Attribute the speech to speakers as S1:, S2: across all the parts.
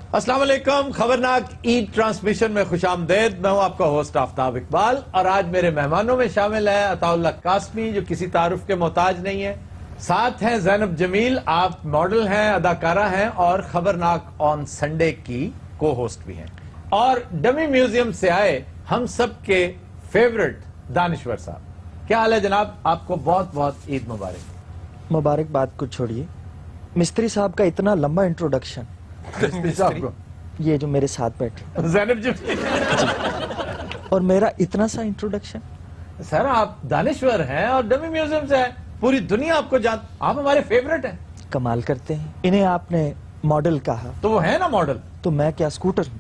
S1: अस्सलाम वालेकुम। खबरनाक ईद ट्रांसमिशन में खुशामदेद। मैं हूं आपका होस्ट आफ्ताब इकबाल और आज मेरे मेहमानों में शामिल है अताउल्लाह कासमी जो किसी तारुफ के मोहताज नहीं है। साथ हैं ज़ैनब जमील, आप मॉडल हैं, अदाकारा हैं और खबरनाक ऑन संडे की को होस्ट भी हैं। और डमी म्यूजियम से आए हम सब के फेवरेट दानिश्वर साहब। क्या हाल है जनाब? आपको बहुत बहुत ईद मुबारक।
S2: मुबारकबाद को छोड़िए, मिस्त्री साहब का इतना लंबा इंट्रोडक्शन, ये जो मेरे साथ बैठे
S1: ज़ैनब जी
S2: और मेरा इतना सा इंट्रोडक्शन।
S1: सर आप दानिश्वर हैं और डमी म्यूजियम से हैं, पूरी दुनिया आपको जान, आप हमारे फेवरेट हैं।
S2: कमाल करते हैं। इन्हें आपने मॉडल कहा
S1: तो वो है ना मॉडल,
S2: तो मैं क्या स्कूटर हूँ?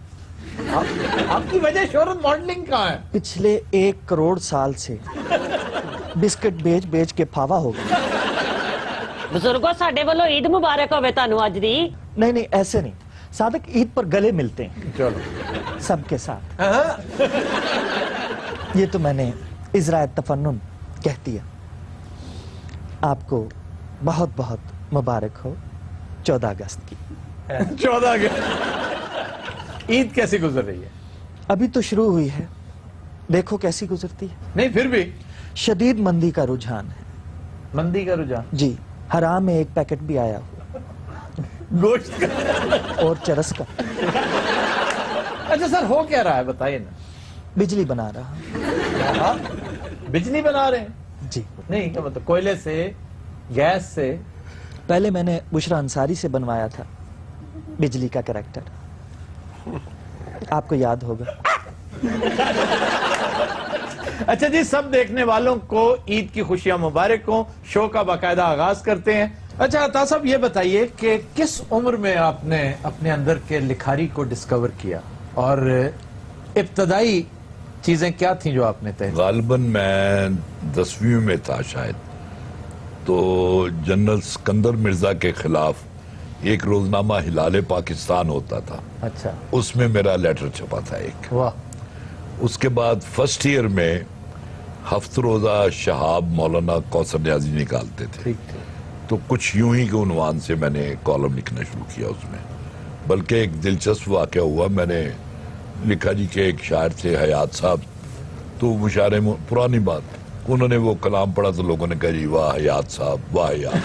S1: आपकी वजह शोहरत मॉडलिंग का है।
S2: पिछले 1 करोड़ साल से बिस्किट बेच बेच के फावा हो गया।
S3: बुजुर्गो साडे वालों ईद मुबारक होवे तानू अज दी।
S2: नहीं ऐसे नहीं, सादक ईद पर गले मिलते हैं
S1: चलो
S2: सबके साथ। ये तो मैंने इजराए तफन्नुन कह दिया। आपको बहुत बहुत मुबारक हो 14 अगस्त की।
S1: 14 अगस्त ईद कैसी गुजर रही है?
S2: अभी तो शुरू हुई है, देखो कैसी गुजरती है।
S1: नहीं फिर भी
S2: शदीद मंदी का रुझान है।
S1: मंदी का रुझान?
S2: जी, हराम में 1 पैकेट भी आया हुआ,
S1: गोश्त का
S2: और चरस का।
S1: अच्छा सर हो क्या रहा है बताइए ना।
S2: बिजली बना रहा।
S1: बिजली बना रहे हैं?
S2: जी
S1: नहीं क्या मतलब कोयले से, गैस से?
S2: पहले मैंने बुशरा अंसारी से बनवाया था बिजली का कैरेक्टर, आपको याद होगा।
S1: अच्छा जी, सब देखने वालों को ईद की खुशियां मुबारक हो। शो का बाकायदा आगाज करते हैं। अच्छा अता साहब ये बताइए कि किस उम्र में आपने अपने अंदर के लिखारी को डिस्कवर किया और इब्तदाई चीजें क्या थी जो आपने तय?
S4: गालिबन मैं 10वीं में था शायद, तो जनरल सिकंदर मिर्जा के खिलाफ एक रोजनामा हिलाले पाकिस्तान होता था।
S1: अच्छा,
S4: उसमें मेरा लेटर छपा था एक।
S1: वाह।
S4: उसके बाद फर्स्ट ईयर में हफ्त रोजा शहाब मौलाना कौसर न्याजी निकालते थे,
S1: ठीक थे।
S4: तो कुछ यूं ही के उन्वान से मैंने कॉलम लिखना शुरू किया उसमें। बल्कि एक दिलचस्प वाक़या हुआ, मैंने लिखा जी के एक शायर थे हयात साहब, तो मुशारे में पुरानी बात, उन्होंने वो कलाम पढ़ा तो लोगों ने कहा जी वाह हयात साहब, वाह हयात।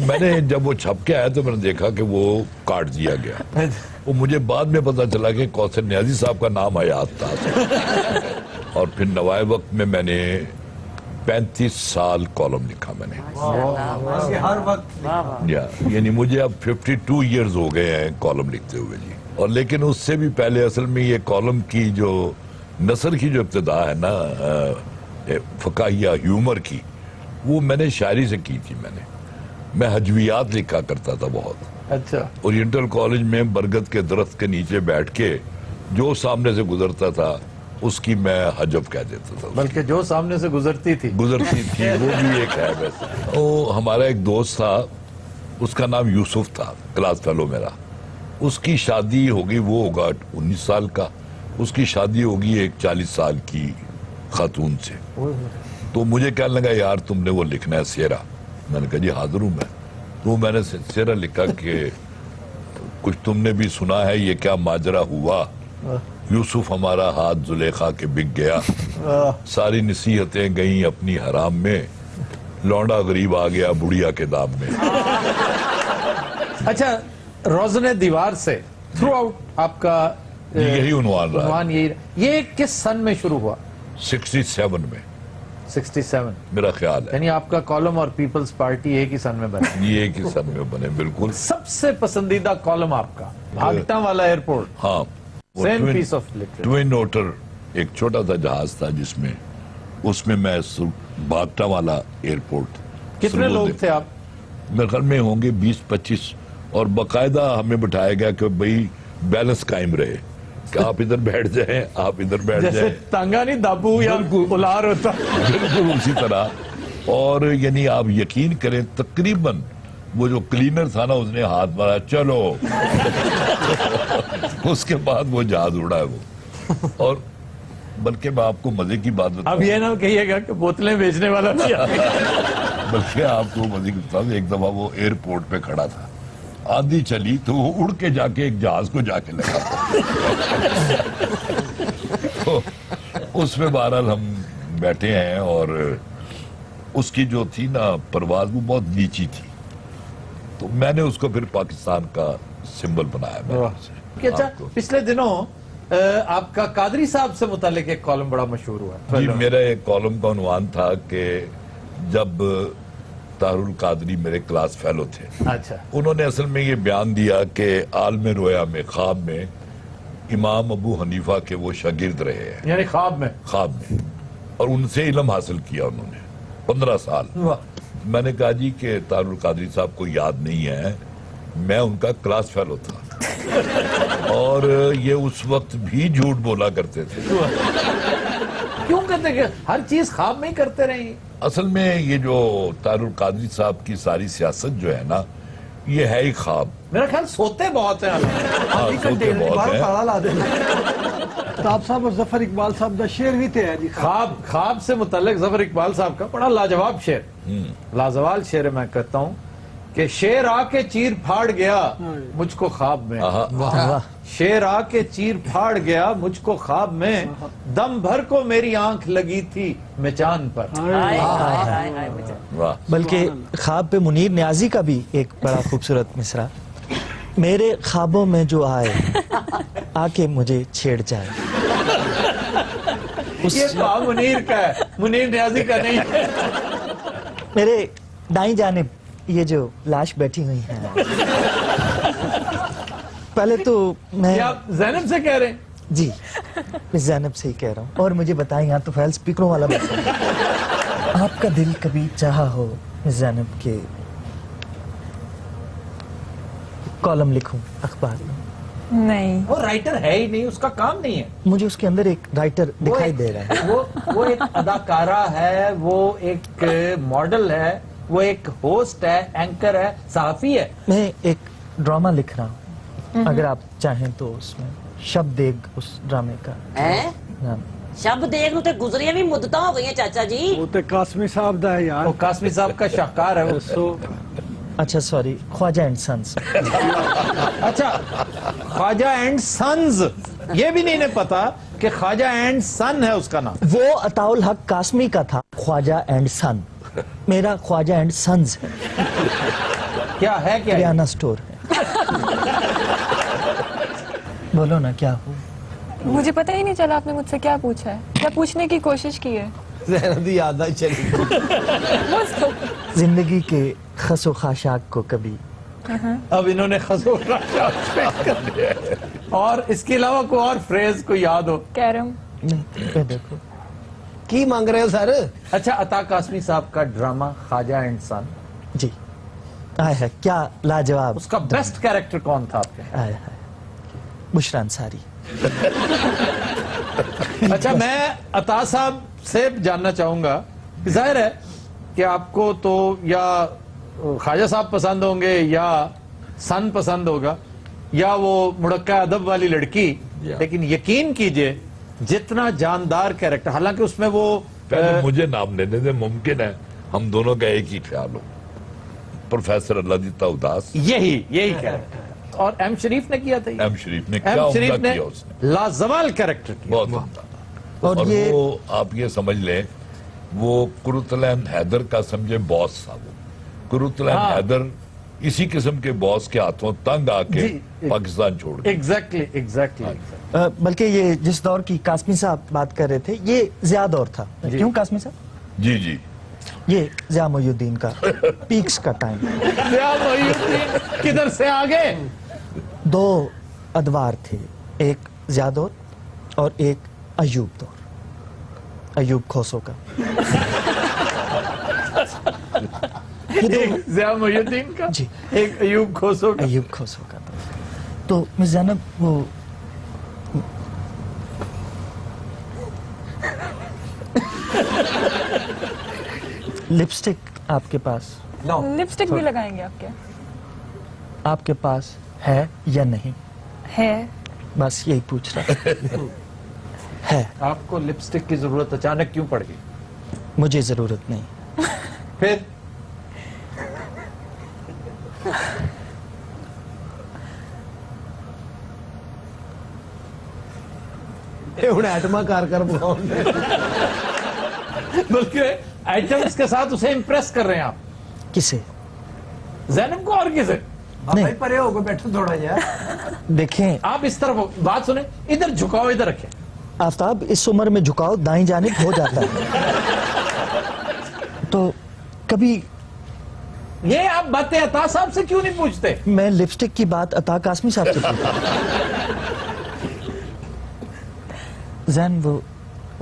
S4: मैंने जब वो छप के आया तो मैंने देखा कि वो काट दिया गया। वो मुझे बाद में पता चला कि कौसर न्याजी साहब का नाम हयात था। और फिर नवाए वक्त में मैंने 35 साल कॉलम लिखा मैंने।
S1: हर वक्त
S4: यानी मुझे अब 52 इयर्स हो गए हैं कॉलम लिखते हुए जी। और लेकिन उससे भी पहले असल में ये कॉलम की जो नसर की जो इब्तिदा है ना, फकाहिया ह्यूमर की, वो मैंने शायरी से की थी। मैं हजवियात लिखा करता था बहुत।
S1: अच्छा,
S4: ओरिएंटल कॉलेज में बरगद के दरख्त के नीचे बैठ के जो सामने से गुजरता था उसकी मैं हजब कह देता था।
S1: बल्कि जो सामने से गुजरती थी
S4: वो भी एक है वैसे। वो हमारा एक दोस्त था, उसका नाम यूसुफ था, क्लास फेलो मेरा। उसकी शादी होगी, वो होगा 19 साल का, उसकी शादी होगी एक 40 साल की खातून से। तो मुझे कहने लगा यार तुमने वो लिखना है सेरा। मैंने कहा जी हाजिर हूं मैं। तो मैंने सेरा लिखा कि कुछ तुमने भी सुना है ये क्या माजरा हुआ, यूसुफ हमारा हाथ जुलेखा के बिक गया, सारी नसीहतें गईं अपनी हराम में, लौंडा गरीब आ गया बुढ़िया के दाम में।
S1: अच्छा, रोज़ने दीवार से थ्रू आउट आपका
S4: यही उन्वान रहा है।
S1: यही। ये किस सन में शुरू हुआ?
S4: 67 में
S1: 67
S4: मेरा ख्याल है।
S1: यानी आपका कॉलम और पीपल्स पार्टी एक ही सन में बना।
S4: ये एक ही सन में बने बिल्कुल।
S1: सबसे पसंदीदा कॉलम आपका भागता वाला एयरपोर्ट?
S4: हाँ,
S1: same piece of literature.
S4: Twin otter एक छोटा सा जहाज था जिसमें, उसमें मैं भागता वाला एयरपोर्ट।
S1: कितने लोग थे आप?
S4: मेरे ख्याल में होंगे 20-25, और बाकायदा हमें बिठाया गया कि भाई बैलेंस कायम रहे, कि आप इधर बैठ जाएं, आप इधर बैठ
S1: जैसे
S4: जाएं,
S1: तांगानी दाबू या उलार होता।
S4: बिल्कुल उसी तरह। और यानी आप यकीन करें तकरीबन वो जो क्लीनर था ना उसने हाथ मारा चलो। उसके बाद वो जहाज उड़ा है वो। और बल्कि मैं आपको मजे की बात बताऊं,
S1: अब ये ना कहिएगा कि बोतलें बेचने वाला किया।
S4: बल्कि आपको मजे की बात, एक दफा वो एयरपोर्ट पे खड़ा था आंधी चली तो वो उड़ के जाके एक जहाज को जाके लगा। तो उसमें बहरहाल हम बैठे हैं और उसकी जो थी ना परवाज वो बहुत नीची थी, तो मैंने उसको फिर पाकिस्तान का सिंबल बनाया मैंने उसे।
S1: कि अच्छा,
S4: आपको।
S1: पिछले दिनों आपका कादरी साहब से मुतालिक एक कॉलम बड़ा मशहूर हुआ।
S4: जी, मेरा एक कॉलम का उन्वान था कि जब तारुल कादरी मेरे क्लास फेलो थे,
S1: अच्छा,
S4: उन्होंने असल में ये बयान दिया कि आलम रोया में ख्वाब में इमाम अबू हनीफा के वो शागिर्द रहे हैं,
S1: यानी ख्वाब में।
S4: ख्वाब में, और उनसे इल्म हासिल किया उन्होंने 15 साल।
S1: वाह।
S4: मैंने कहा जी कि तारुल कादरी साहब को याद नहीं है, मैं उनका क्लास फेलो था और ये उस वक्त भी झूठ बोला करते थे।
S1: क्यों करते कि हर चीज ख्वाब में ही करते रहे?
S4: असल में ये जो तारुल कादरी साहब की सारी सियासत जो है ना, ये है ही ख्वाब।
S1: मेरा ख्याल सोते बहुत हैं।
S4: हाँ, सोते बहुत है।
S5: ताब साहब और जफर इकबाल साहब का शेर भी थे जी।
S1: ख्वाब से मुतल्लिक जफर इकबाल साहब का बड़ा लाजवाब शेर, लाजवाब शेर है। मैं कहता हूँ कि शेर आके चीर फाड़ गया मुझको ख्वाब में, शेर आके चीर फाड़ गया मुझको ख्वाब में, दम भर को मेरी आंख लगी थी मैं चांद पर।
S3: हाय हाय हाय हाय मुझे।
S4: वाह।
S2: बल्कि ख्वाब पे मुनीर न्याजी का भी एक बड़ा खूबसूरत मिसरा, मेरे ख्वाबों में जो आए आके मुझे छेड़ जाए।
S1: ये ख्वाब मुनीर का है, मुनीर न्याजी का नहीं है।
S2: मेरे दाईं जानिब ये जो लाश बैठी हुई है, पहले तो मैं
S1: ये आप जैनब से कह रहे हैं?
S2: जी, मैं जैनब से ही कह रहा हूँ। और मुझे बताएं, यहाँ तो फैल स्पीकरों वाला बैठा है। आपका दिल कभी चाहा हो जैनब के कॉलम लिखूं अखबार में?
S6: नहीं,
S1: वो राइटर है ही नहीं, उसका काम नहीं है।
S2: मुझे उसके अंदर एक राइटर दिखाई दे रहा है।
S1: वो एक अदाकारा है, वो एक मॉडल है, वो एक होस्ट है, एंकर है, सहाफी है।
S2: मैं एक ड्रामा लिख रहा हूँ, अगर आप चाहें तो उसमें शब्द एक उस ड्रामे का
S3: हैं?
S2: नाम।
S3: शब देख नु ते गुजरियां भी मुद्दतां हो गई चाचा जी।
S5: वो तो कासमी साहब दा है यार।
S1: वो कासमी साहब का शाहकार है वो।
S2: अच्छा सॉरी, ख्वाजा एंड सन्स।
S1: अच्छा, ख्वाजा एंड सन्स, ये भी नहीं पता कि ख्वाजा एंड सन है उसका नाम।
S2: वो अताउल हक कासमी का था, ख्वाजा एंड सन। मेरा ख्वाजा एंड सन्स है,
S1: क्या है? क्या है?
S2: किराना स्टोर है। बोलो ना, क्या हो?
S6: मुझे पता ही नहीं चला आपने मुझसे क्या पूछा है, क्या पूछने की कोशिश की है।
S1: याद आई चली।
S6: बस तो
S2: जिंदगी के खसो खाशाक को कभी
S1: अब इन्होंने खसूर और इसके अलावा कोई और फ्रेज को याद हो?
S6: कैरम।
S2: नहीं, देखो
S7: की मांग रहे हो सर?
S1: अच्छा, अता कासमी साहब का ड्रामा ख्वाजा एंड सन,
S2: जी, आया है, क्या लाजवाब।
S1: उसका बेस्ट कैरेक्टर कौन था आपके?
S2: आया है, बुशरा अंसारी।
S1: अच्छा, मैं अता साहब से जानना चाहूंगा कि जाहिर है कि आपको तो या ख्वाजा साहब पसंद होंगे या सन पसंद होगा या वो मुड़क्का अदब वाली लड़की, लेकिन यकीन कीजिए जितना जानदार कैरेक्टर, हालांकि उसमें वो
S4: पहले मुझे नाम लेने दे, मुमकिन है हम दोनों का एक ही ख्याल हो। प्रोफेसर अल्लादीता उदास,
S1: यही कैरेक्टर, और एम शरीफ ने किया था।
S4: एम शरीफ ने क्या
S1: एम शरीफ
S4: उम्दा
S1: ने
S4: किया उसने,
S1: लाजवाल कैरेक्टर किया।
S4: बहुत उम्दा।
S2: और
S4: और
S2: ये
S4: वो आप ये समझ लें, वो कुरुतलैन हैदर का समझे बॉस था। वो कुरुतलैन
S1: हाँ।
S4: हैदर इसी किस्म के बॉस के हाथों तंग आके
S1: जी,
S4: पाकिस्तान छोड़ गया।
S1: एग्जैक्टली।
S2: बल्कि ये जिस दौर की कासमी साहब बात कर रहे थे, ये ज़िया दौर था। क्यों कासमी साहब?
S4: जी जी,
S2: ये ज़िया मोइनुद्दीन का पीक्स का टाइम।
S1: किधर से आगे?
S2: दो अदवार थे, एक ज़िया दौर और एक अयूब दौर, अयूब खोसो का।
S1: एक ज़िया मोइनुद्दीन का,
S2: जी,
S1: एक अयूब खोसो का।
S2: अयूब खोसो का। तो मिस ज़ैनब, वो लिपस्टिक आपके पास,
S6: लिपस्टिक भी लगाएंगे
S2: आपके पास है या नहीं?
S6: है।
S2: बस यही पूछ रहा है।
S1: आपको लिपस्टिक की जरूरत अचानक क्यों पड़ गई?
S2: मुझे जरूरत नहीं।
S1: फिर
S7: ਇਹ ਹੁਣ ਐਟਮਾਂ ਕਰ ਬੁਲਾਉਂਦੇ
S1: बल्कि आइटम्स के साथ उसे इम्प्रेस कर रहे हैं आप,
S2: किसे?
S1: जैनब को और किसे?
S2: नहीं।
S7: ਭਾਈ ਪਰੇ ਹੋ ਕੇ ਬੈਠੋ ਥੋੜਾ ਜਿਹਾ
S2: देखें
S1: आप इस तरफ बात सुने, इधर झुकाओ, इधर रखें।
S2: आफ्ताब, इस उम्र में झुकाव दाईं जानिब हो जाता है, तो कभी
S1: ये आप बातें अता साहब से क्यों नहीं पूछते?
S2: मैं लिपस्टिक की बात अता कासमी साहब से पूछा। जैन वो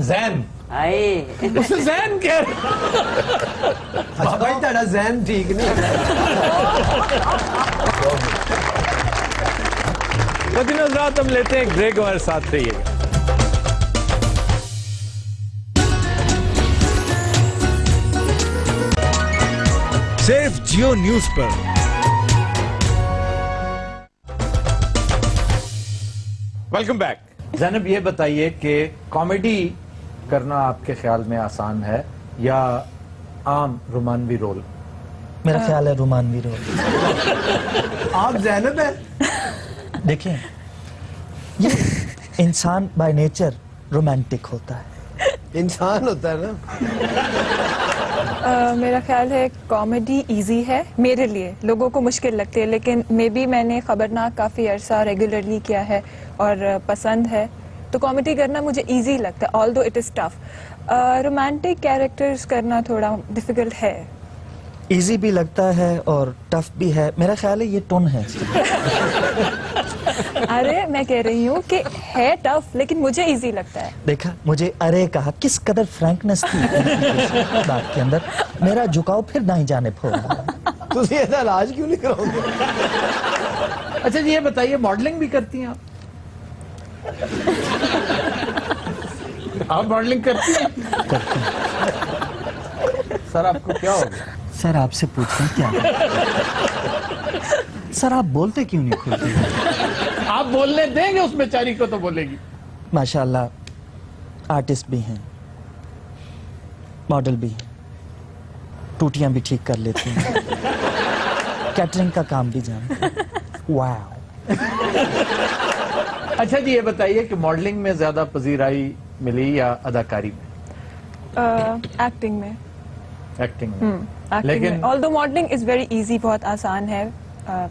S1: जैन,
S3: आए
S1: उसे जैन कह रहे।
S7: ਅੱਛਾ ਭਾਈ ਤੁਹਾਡਾ ਜ਼ਹਿਨ ਠੀਕ ਨਹੀਂ
S1: लेकिन हजरात, हम लेते हैं एक ब्रेक, हमारे साथ रहिएगा।
S8: सिर्फ जियो न्यूज पर।
S1: Welcome back. जैनब, ये बताइए कि कॉमेडी करना आपके ख्याल में आसान है या आम रोमानवी रोल?
S2: मेरा ख्याल है रोमानवी रोल।
S7: आप जैनब है
S2: देखें, ये इंसान बाय नेचर रोमांटिक होता है।
S7: इंसान होता है ना
S6: मेरा ख्याल है कॉमेडी इजी है मेरे लिए, लोगों को मुश्किल लगती है, लेकिन मे बी मैंने खबरनाक काफ़ी अरसा रेगुलरली किया है और पसंद है, तो कॉमेडी करना मुझे इजी लगता है, although it is tough. Romantic characters करना थोड़ा डिफिकल्ट है।
S2: इजी भी लगता है और टफ भी है। मेरा ख्याल है ये टोन है।
S6: अरे मैं कह रही हूँ कि है टफ, लेकिन मुझे इजी लगता है।
S2: देखा, मुझे अरे कहा, किस कदर फ्रैंकनेस थी बात के अंदर। मेरा झुकाव फिर दाईं जानिब हो रहा है।
S7: ਤੁਸੀਂ ਇਹਦਾ ਇਲਾਜ क्यों नहीं कराओगे?
S1: अच्छा जी, ये बताइए, मॉडलिंग भी करती हैं आप? आप मॉडलिंग करती हैं? सर, आपको क्या हो गया?
S2: सर, आपसे पूछते हैं क्या? सर, आप बोलते क्यों नहीं खुलते?
S1: आप बोलने देंगे उस बेचारी को तो बोलेगी।
S2: माशाल्लाह, आर्टिस्ट भी हैं, मॉडल भी हैं, टूटियां भी ठीक कर लेती हैं, कैटरिंग का काम भी जानते हैं। वाह।
S1: अच्छा जी, ये बताइए कि मॉडलिंग में ज्यादा पजीराई मिली या अदाकारी में?
S6: एक्टिंग में।
S1: एक्टिंग में।
S6: एक्टिंग
S1: लेकिन
S6: में, although modelling is very easy, बहुत आसान है,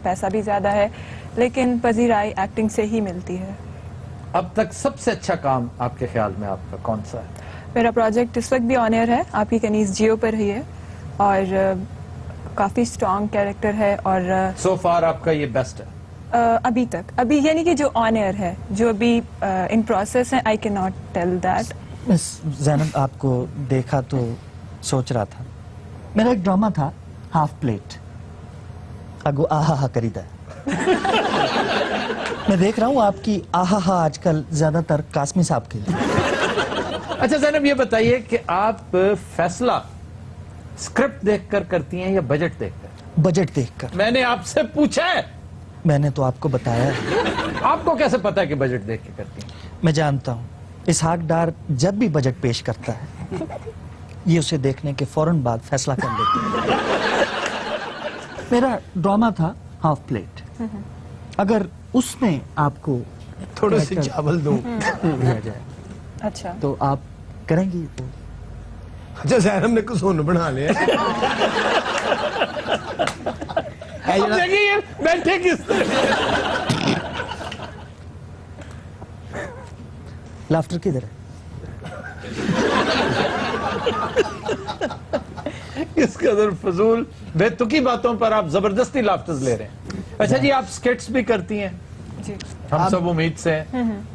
S6: पैसा भी ज़्यादा है, लेकिन पजीराई एक्टिंग से ही मिलती है।
S1: अब तक सबसे अच्छा काम आपके ख्याल में आपका कौन सा है?
S6: मेरा प्रोजेक्ट इस वक्त भी ऑन एयर है, आपकी कनीज जियो पर ही है, और काफ़ी स्ट्रॉन्ग कैरेक्टर है, और
S1: सो फार आपका ये बेस्ट है?
S6: अभी तक, अभी यानी कि जो ऑन एयर है, जो अभी इन प्रोसेस है, I can not tell that.
S2: Miss Zainab, आपको देखा तो सोच रहा था, मेरा एक ड्रामा था हाफ प्लेट, अगो आहा हा करीदा। मैं देख रहा हूँ आपकी आहा हा आजकल ज्यादातर कासमी साहब के लिए।
S1: अच्छा जैनब, ये बताइए कि आप फैसला स्क्रिप्ट देखकर करती हैं या बजट देखकर?
S2: बजट देखकर।
S1: मैंने आपसे पूछा है।
S2: मैंने तो आपको बताया है।
S1: आपको कैसे पता है कि बजट देख के करती हैं?
S2: मैं जानता हूँ, इसहाक डार जब भी बजट पेश करता है, ये उसे देखने के फौरन बाद फैसला कर लेते हैं। मेरा ड्रामा था हाफ प्लेट, अगर उसमें आपको
S7: थोड़ा सी चावल दूं
S2: दिया जाए
S6: अच्छा,
S2: तो आप करेंगी? तो
S7: अच्छा जैनब ने कुछ सुन बना लिया
S1: अब देखिए ये बैठे किस तरह।
S2: लाफ्टर किधर है?
S1: इस कदर फजूल बेतुकी बातों पर आप जबरदस्ती लाफ्टर्स ले रहे हैं। अच्छा जी, आप स्किट्स भी करती हैं,
S6: जी।
S1: हम सब उम्मीद से हैं।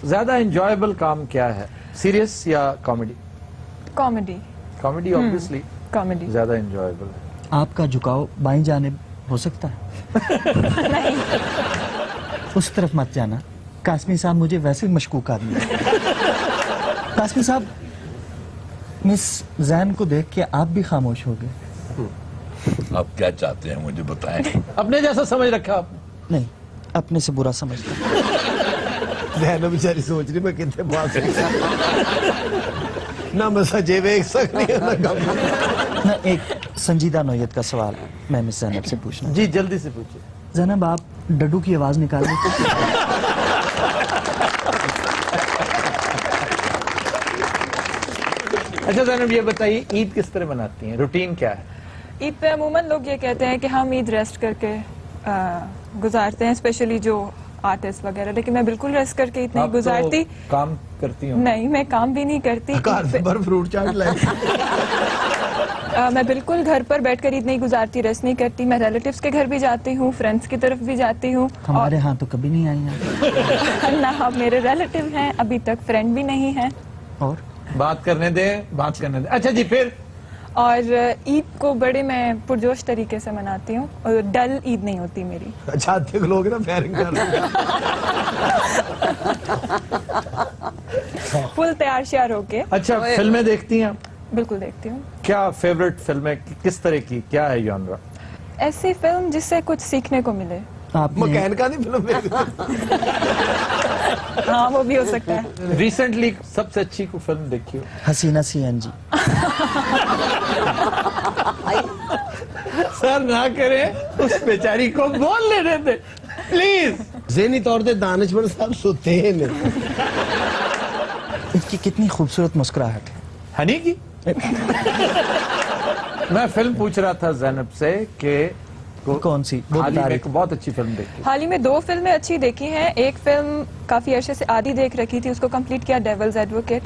S1: ज्यादा एंजॉयबल काम क्या है, सीरियस या comedy?
S6: Comedy.
S1: Comedy obviously
S6: comedy
S1: ज्यादा एंजॉयबल है।
S2: आपका झुकाव बाईं जानिब हो सकता है? उस तरफ मत जाना, कासमी साहब मुझे वैसे ही मशकूक आदमी है। कासमी साहब, मिस जैन को देख के आप भी खामोश हो गए।
S4: आप क्या चाहते हैं मुझे बताएं?
S1: अपने जैसा समझ रखा आपने?
S2: नहीं, अपने से बुरा समझता।
S7: जैनब बेचारी सोच रही मैं कितने पास ना मैं सजे देख सकती हूं ना कम।
S2: ना, एक संजीदा नौयत का सवाल मैं मिस जैनब से पूछना।
S1: जी जल्दी से पूछिए।
S2: जैनब, आप डड्डू की आवाज निकालें।
S1: अच्छा जैनब ये बताइए ईद किस तरह मनाती हैं, रूटीन क्या है?
S6: ईद पे अमूमन लोग ये कहते हैं कि हम ईद रेस्ट करके गुजारते हैं, स्पेशली जो आर्टिस्ट वगैरह, लेकिन मैं बिल्कुल रेस्ट करके ईद नहीं
S1: आप तो
S6: गुजारती।
S1: काम करती हूँ।
S6: नहीं, मैं काम भी नहीं करती।
S7: घर से भर फ्रूट चाट लाए।
S6: मैं बिल्कुल घर पर बैठकर ईद नहीं गुजारती, रेस्ट नहीं करती। मैं रिलेटिव्स के घर भी जाती हूँ, फ्रेंड्स की तरफ भी जाती हूँ।
S2: हमारे यहाँ तो कभी नहीं आई हैं।
S6: ना आप मेरे रिलेटिव हैं, अभी तक फ्रेंड भी नहीं है।
S2: और
S1: बात करने दे। अच्छा जी फिर
S6: और ईद को बड़े मैं पुरजोश तरीके से मनाती हूँ और डल ईद नहीं होती मेरी।
S7: अच्छा देख लोग ना फायरिंग कर रहे हैं।
S6: फुल तैयार श्यार होके।
S1: अच्छा फिल्में देखती हैं आप?
S6: बिल्कुल देखती हूँ।
S1: क्या फेवरेट फिल्म है, किस तरह की, क्या है जॉनरा?
S6: ऐसी फिल्म जिससे कुछ सीखने को मिले।
S2: आपने
S7: मकैन का नहीं फिल्म
S6: हाँ वो भी हो सकता है।
S1: रिसेंटली सबसे अच्छी को फिल्म देखी हो?
S2: हसीना CNG।
S1: सर ना करें, उस बेचारी को बोल लेने दे प्लीज।
S7: ज़हनी तौर पे दानिशमंद साहब सुते हैं नहीं।
S2: इनकी कितनी खूबसूरत मुस्कुराहट है।
S1: हनी की मैं फिल्म पूछ रहा था जैनब से कि
S2: कौन सी? वो
S1: हाल ही
S2: बता
S1: में
S2: रही
S1: एक बहुत अच्छी फिल्म देखी।
S6: हाल ही में 2 फिल्में अच्छी देखी हैं। एक फिल्म काफी अरसे से आधी देख रखी थी, उसको कंप्लीट किया, डेविल्स एडवोकेट।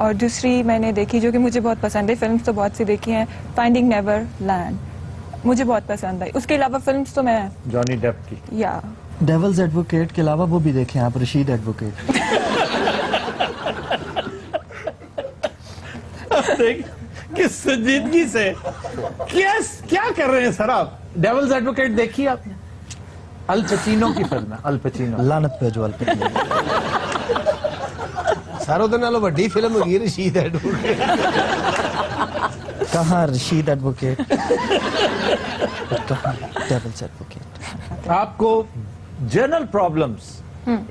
S6: और दूसरी मैंने देखी जो कि मुझे बहुत पसंद है, फिल्म्स तो बहुत सी देखी हैं, फाइंडिंग नेवरलैंड, मुझे बहुत पसंद आई। उसके अलावा फिल्म्स तो मैं
S1: जॉनी डेप की।
S6: या
S2: डेविल्स एडवोकेट के अलावा वो भी देखें आप, रशीद एडवोकेट।
S1: देख किस संजीदगी से क्या कर रहे हैं सर आप? डेविल्स एडवोकेट देखी आपने? अल पचीनो की फिल्म है, अल पचीनो।
S2: लानत पे जो अलपति।
S7: सारों तो नालों बड़ी फिल्म होगी रशीद एडवोकेट।
S2: कहाँ रशीद एडवोकेट, कहाँ डेविल्स एडवोकेट।
S1: आपको जनरल प्रॉब्लम्स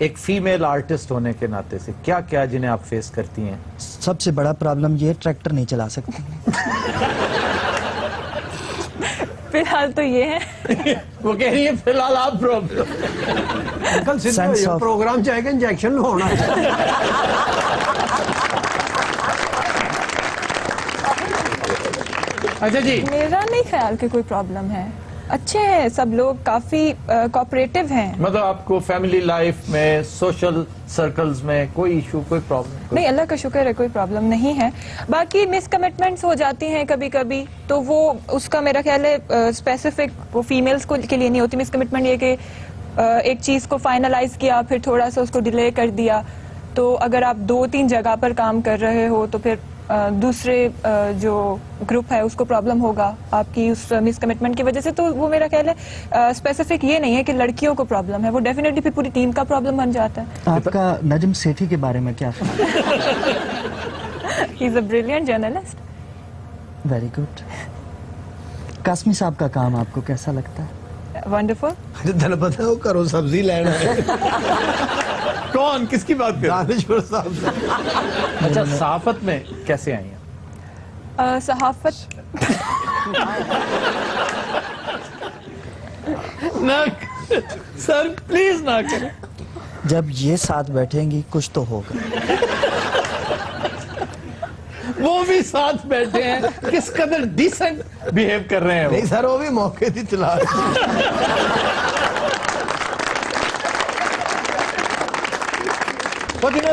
S1: एक फीमेल आर्टिस्ट होने के नाते से क्या क्या जिन्हें आप फेस करती हैं?
S2: सबसे बड़ा प्रॉब्लम ये ट्रैक्टर नहीं चला सकती।
S6: फिलहाल तो ये है।
S1: वो कह रही है फिलहाल आप प्रॉब्लम।
S5: कल
S2: Sense
S5: सिद्ध
S2: of-
S5: प्रोग्राम चाहेगा इंजेक्शन होना है।
S1: अच्छा जी,
S6: मेरा नहीं ख्याल कि कोई प्रॉब्लम है, अच्छे हैं सब लोग, काफी कोऑपरेटिव हैं।
S1: मतलब आपको फैमिली लाइफ में, सोशल सर्कल्स में कोई इशू, कोई प्रॉब्लम?
S6: नहीं, अल्लाह का शुक्र है, कोई प्रॉब्लम नहीं है। बाकी मिसकमिटमेंट्स हो जाती हैं कभी कभी, तो वो उसका मेरा ख्याल है स्पेसिफिक वो फीमेल्स को के लिए नहीं होती। मिसकमिटमेंट ये कि एक चीज को फाइनलाइज किया, फिर थोड़ा सा उसको डिले कर दिया, तो अगर आप 2-3 जगह पर काम कर रहे हो तो फिर दूसरे जो ग्रुप है उसको प्रॉब्लम होगा आपकी उस मिसकमिटमेंट की वजह से। तो वो मेरा ख्याल है स्पेसिफिक ये नहीं है कि लड़कियों को प्रॉब्लम है, वो डेफिनेटली फिर पूरी टीम का प्रॉब्लम बन जाता है।
S2: आपका नजम सेठी के बारे में क्या ख्याल?
S6: He is a brilliant journalist.
S2: Very good. Qasmi साहब का काम आपको कैसा लगता है?
S6: वंडरफुल।
S7: तेन पता वो घरों सब्जी लेना है।
S1: कौन, किसकी बात कर?
S7: दानिशमंद साहब।
S1: अच्छा, सहाफत में कैसे आई हैं?
S6: सहाफत
S1: ना सर प्लीज ना करें।
S2: जब ये साथ बैठेंगी कुछ तो होगा।
S1: वो भी साथ बैठे हैं, किस कदर डिसेंट बिहेव कर रहे हैं वो।
S7: नहीं सर वो भी मौके की तलाश।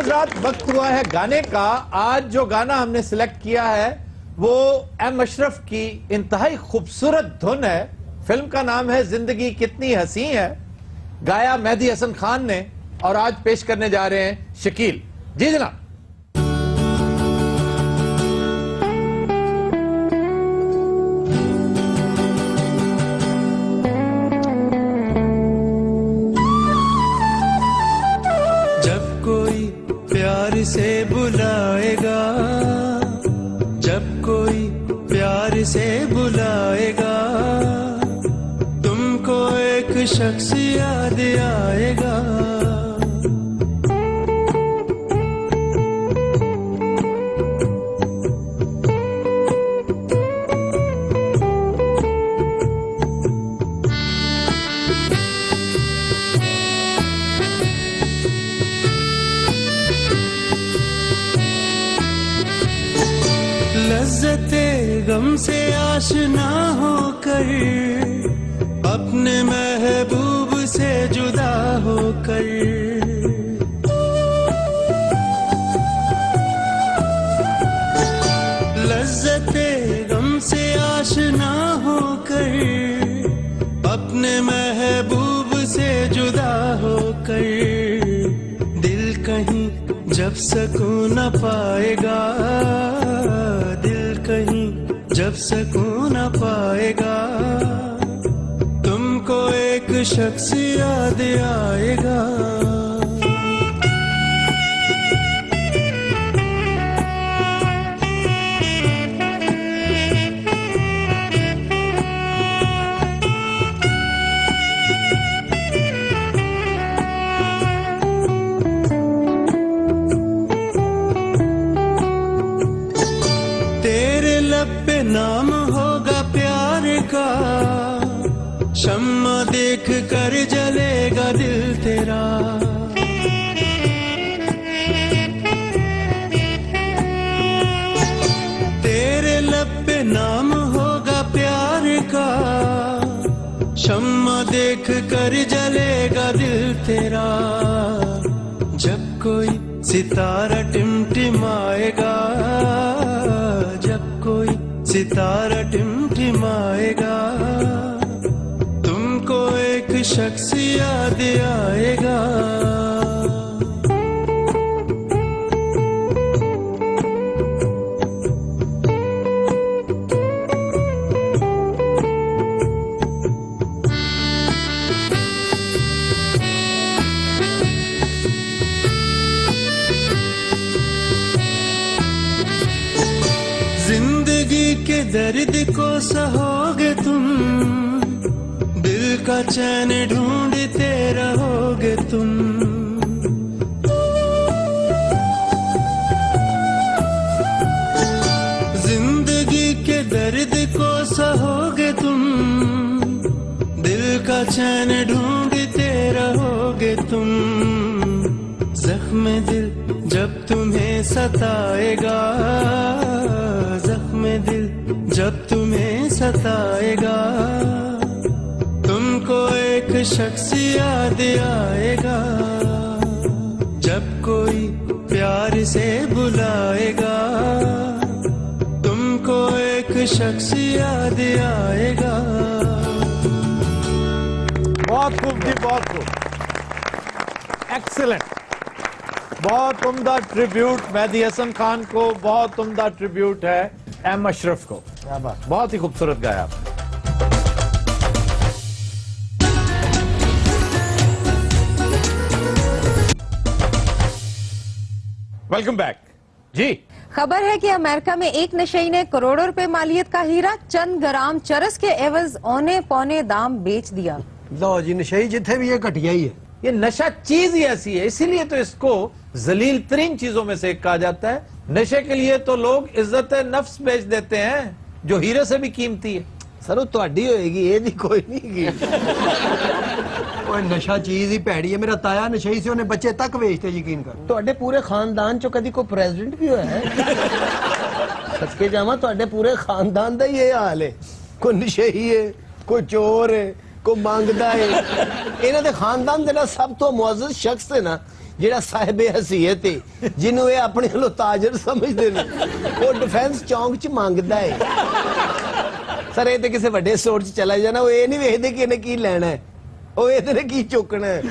S1: रात वक्त हुआ है गाने का। आज जो गाना हमने सिलेक्ट किया है वो एम अशरफ की इंतहाई खूबसूरत धुन है। फिल्म का नाम है जिंदगी कितनी हसी है, गाया मेहदी हसन खान ने, और आज पेश करने जा रहे हैं शकील जी। जनाब
S9: से बुलाएगा, जब कोई प्यार से बुलाएगा, तुमको एक शख्स याद आएगा। गम से आशना होकर, अपने महबूब से जुदा होकर, लज्जते गम से आशना होकर, अपने महबूब से जुदा होकर, दिल कहीं जब सकून न पाएगा, दिल कहीं जब सकून न पाएगा, तुमको एक शख्स याद आएगा। तेरे लब पे नाम होगा प्यार का, शम्मा देख कर जलेगा दिल तेरा। तेरे लब पे नाम होगा प्यार का, शम्मा देख कर जलेगा दिल तेरा। जब कोई सितारा टिमटिमाएगा, जब कोई सितारा टिमटिमाएगा, तुमको एक शख्स याद आएगा। जिंदगी के दर्द को सहोगे तुम, दिल का चैन ढूंढते रहोगे तुम। जिंदगी के दर्द को सहोगे तुम, दिल का चैन ढूंढते रहोगे तुम। जख्म दिल जब तुम्हें सताएगा, जख्म दिल जब तुम्हें सताएगा, तुमको एक शख्स याद आएगा। जब कोई प्यार से बुलाएगा, तुमको एक शख्स याद आएगा।
S1: बहुत खूब जी, बहुत खूब, एक्सीलेंट। बहुत उम्दा ट्रिब्यूट मेहदी हसन खान को, बहुत उम्दा ट्रिब्यूट है एम अशरफ को। क्या बात, बहुत ही खूबसूरत गाया आपने। वेलकम बैक जी।
S10: खबर है कि अमेरिका में एक नशई ने करोड़ों रुपए मालियत का हीरा चंद ग्राम चरस के एवज औने पौने दाम बेच दिया।
S7: लो जी, नशई जिथे भी ये घटिया ही है।
S1: ये नशा चीज ही ऐसी है, इसीलिए तो इसको जलील तरीन चीजों में से एक कहा जाता है। नशे के लिए तो लोग इज्जत नफ्स बेच देते हैं, जो हीरे से भी कीमती है।
S7: सर ਤੁਹਾਡੀ ਹੋਏਗੀ, ਇਹਦੀ ਕੋਈ ਨਹੀਂ ਹੈਗੀ। ਓਏ ਨਸ਼ਾ ਚੀਜ਼ ਹੀ ਭੈੜੀ ਹੈ। ਮੇਰਾ ਤਾਇਆ ਨਸ਼ਈ ਸੀ, ਉਹਨੇ ਬੱਚੇ ਤੱਕ ਵੇਚਤੇ, ਯਕੀਨ ਕਰ।
S11: ਤੁਹਾਡੇ ਪੂਰੇ ਖਾਨਦਾਨ ਚੋਂ ਕਦੀ ਕੋਈ ਪ੍ਰੈਜ਼ੀਡੈਂਟ ਵੀ ਹੋਇਆ ਹੈ? ਸੱਚੇ ਜਾਵਾਂ, ਤੁਹਾਡੇ ਪੂਰੇ ਖਾਨਦਾਨ ਦਾ ਹੀ ਇਹ ਹਾਲ ਹੈ।
S7: ਕੋਈ ਨਸ਼ਈ ਹੈ, ਕੋਈ ਚੋਰ ਹੈ, ਕੋਈ ਮੰਗਦਾ ਹੈ।
S11: ਇਹਨਾਂ ਦੇ ਖਾਨਦਾਨ ਦੇ ਨਾਲ ਸਭ ਤੋਂ ਮੁਅੱਜ਼ਜ਼ ਸ਼ਖਸ ਹੈ ਨਾ, ਜਿਹੜਾ ਸਾਹਿਬ ਹਸੀਅਤ ਹੈ, ਜਿਹਨੂੰ ਇਹ ਆਪਣੇ ਵੱਲੋਂ ਤਾਜਰ ਸਮਝਦੇ ਨੇ, ਉਹ ਡਿਫੈਂਸ ਚੌਂਕ 'ਚ ਮੰਗਦਾ ਹੈ। ਸਰ ਇਹ ਤੇ ਕਿਸੇ ਵੱਡੇ ਸਟੋਰ 'ਚ ਚਲਾ ਜਾਣਾ, ਉਹ ਇਹ ਨਹੀਂ ਵੇਖਦੇ ਕਿ ਇਹਨੇ ਕੀ ਲੈਣਾ ਹੈ, ਉਹ ਇਹਦੇ ਨੇ ਕੀ ਚੁੱਕਣਾ ਹੈ।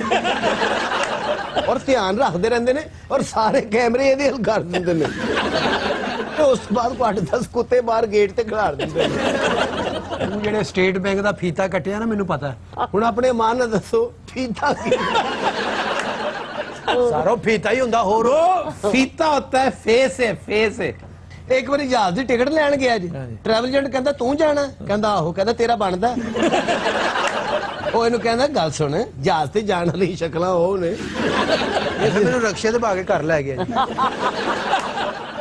S11: ਔਰ ਧਿਆਨ ਰੱਖਦੇ ਰਹਿੰਦੇ ਨੇ, ਔਰ ਸਾਰੇ ਕੈਮਰੇ ਇਹਦੇ ਹੱਲ ਕਰ ਦਿੰਦੇ ਨੇ। ਤੇ ਉਸ ਤੋਂ ਬਾਅਦ 8-10 ਕੁੱਤੇ ਬਾਹਰ ਗੇਟ ਤੇ ਖਿਲਾਰ ਦਿੰਦੇ ਨੇ।
S7: ਜਿਹੜੇ ਸਟੇਟ ਬੈਂਕ ਦਾ ਫੀਤਾ ਕੱਟਿਆ ਨਾ, ਮੈਨੂੰ ਪਤਾ।
S11: ਹੁਣ ਆਪਣੇ ਮਾਂ ਨਾਲ ਦੱਸੋ ਫੀਤਾ ਕੀ?
S7: ਸਾਰੋ ਫੀਤਾ ਹੀ ਹੁੰਦਾ, ਹੋਰ
S1: फीता होता है फेस है, फेस है।
S11: ਇੱਕ ਵਾਰੀ ਜਹਾਜ਼ ਦੀ ਟਿਕਟ ਲੈਣ ਗਿਆ ਜੀ, ਟਰੈਵਲ ਏਜੰਟ ਕਹਿੰਦਾ ਤੂੰ ਜਾਣਾ? ਕਹਿੰਦਾ ਆਹੋ। ਕਹਿੰਦਾ ਤੇਰਾ ਬਣਦਾ? ਉਹ ਇਹਨੂੰ ਕਹਿੰਦਾ ਗੱਲ ਸੁਣ, ਜਹਾਜ਼ ਤੇ ਜਾਣ ਵਾਲੀ ਸ਼ਕਲਾਂ ਉਹ ਨੇ।
S7: ਇਹ ਮੈਨੂੰ ਰਕਸ਼ੇ ਤੇ ਪਾ ਕੇ ਘਰ ਲੈ ਗਿਆ ਜੀ।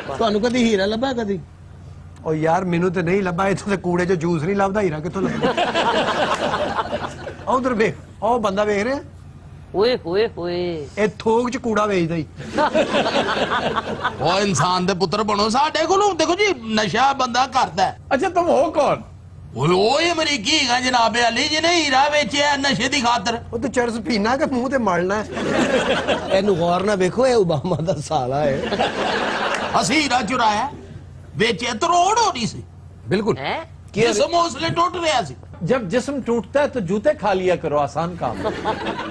S11: ਤੁਹਾਨੂੰ ਕਦੀ ਹੀਰਾ ਲੱਭਾ ਕਦੀ?
S7: ਉਹ ਯਾਰ ਮੈਨੂੰ ਤੇ ਨਹੀਂ ਲੱਭਾ, ਇੱਥੋਂ ਤੇ ਕੂੜੇ 'ਚ ਜੂਸ ਨਹੀਂ ਲੱਭਦਾ, ਹੀਰਾ ਕਿੱਥੋਂ ਲੱਭਦਾ? ਉਧਰ ਵੇਖ, ਉਹ ਬੰਦਾ ਵੇਖ ਰਿਹਾ,
S3: ਓਏ ਹੋਏ ਹੋਏ
S7: ਇਹ ਥੋਕ ਚ ਕੂੜਾ ਵੇਚਦਾ ਹੀ।
S12: ਉਹ ਇਨਸਾਨ ਦੇ ਪੁੱਤਰ ਬਣੋ। ਸਾਡੇ ਕੋਲੋਂ ਦੇਖੋ ਜੀ ਨਸ਼ਾ ਬੰਦਾ ਕਰਦਾ ਹੈ।
S1: अच्छा तुम हो कौन?
S12: ਓਏ ਅਮਰੀਕੀ ਹੈਗਾ ਜਨਾਬ ਅਲੀ ਜਿਹਨੇ ਹੀਰਾ ਵੇਚਿਆ ਨਸ਼ੇ ਦੀ ਖਾਤਰ।
S7: ਉਹ ਤੂੰ ਚਰਸ ਪੀਣਾ ਕਿ ਮੂੰਹ ਤੇ ਮਲਣਾ ਹੈ?
S11: ਇਹਨੂੰ ਗੌਰ ਨਾਲ ਵੇਖੋ, ਇਹ ਓਬਾਮਾ ਦਾ ਸਾਲਾ ਹੈ।
S12: ਅਸੀਂ ਹੀਰਾ ਚੁਰਾਇਆ ਵੇਚਿਆ ਤਰੋੜ ਹੋ ਰਹੀ ਸੀ।
S7: ਬਿਲकुल।
S3: ਹੈ
S12: ਜਿਸਮ ਹੌਸਲੇ ਟੁੱਟ ਰਿਹਾ ਸੀ।
S1: जब जिस्म टूटता है तो जूते खा लिया करो, आसान काम है।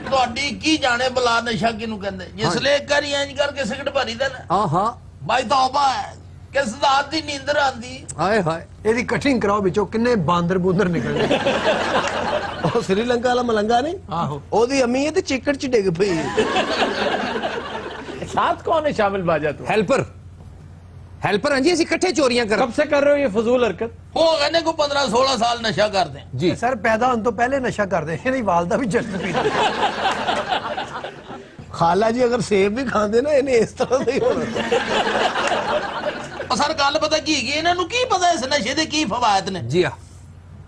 S12: ਤੁਹਾਡੀ ਕੀ ਜਾਣੇ ਬਲਾ ਨਸ਼ਾ ਕਿਹਨੂੰ ਕਹਿੰਦੇ? ਜਿਸਲੇ ਇੱਕ ਵਾਰੀ ਇੰਜ ਕਰਕੇ ਸਿਗਰਟ ਭਰੀ ਦਾ ਨਾ
S7: ਹਾਂ ਹਾਂ।
S12: ਬਾਈ ਤੌਬਾ ਹੈ ਕਿਸ ਦਾਤ ਦੀ ਨੀਂਦਰ ਆਂਦੀ।
S7: ਹਾਏ ਹਾਏ, ਇਹਦੀ ਕਟਿੰਗ ਕਰਾਓ, ਵਿੱਚੋਂ ਕਿੰਨੇ ਬਾਂਦਰ ਬੂੰਦਰ ਨਿਕਲਦੇ।
S11: ਉਹ ਸ੍ਰੀਲੰਕਾ ਵਾਲਾ ਮਲੰਗਾ ਨਹੀਂ,
S7: ਆਹੋ।
S11: ਉਹਦੀ ਅਮੀ ਹੈ ਤੇ ਚਿੱਕੜ ਚ ਡਿੱਗ ਪਈ।
S1: साथ कौन है शामिल बाजा तुम?
S7: ਹੈਲਪਰ ਹੈਲਪਰ ਹਾਂ ਜੀ, ਅਸੀਂ ਇਕੱਠੇ ਚੋਰੀਆਂ ਕਰ।
S1: कब से कर रहे हो ये फजूल हरकत?
S12: ਹੋ ਗਏ ਨੇ ਕੋ 15-16 ਸਾਲ ਨਸ਼ਾ ਕਰਦੇ।
S7: ਜੀ ਸਰ, ਪੈਦਾ ਹੋਣ ਤੋਂ ਪਹਿਲੇ ਨਸ਼ਾ ਕਰਦੇ। ਇਹਦੀ ਵਾਲਦਾ ਵੀ ਜਰਦ ਪੀਂਦੀ।
S11: ਖਾਲਾ ਜੀ ਅਗਰ ਸੇਬ ਵੀ ਖਾਂਦੇ ਨਾ, ਇਹਨੇ ਇਸ ਤਰ੍ਹਾਂ ਦਾ ਹੀ ਹੋਣਾ।
S12: ਉਹ ਸਰ ਗੱਲ ਪਤਾ ਕੀ ਹੈਗੀ, ਇਹਨਾਂ ਨੂੰ ਕੀ ਪਤਾ ਇਸ ਨਸ਼ੇ ਦੇ ਕੀ ਫਵਾਇਦ ਨੇ।
S7: ਜੀ ਆ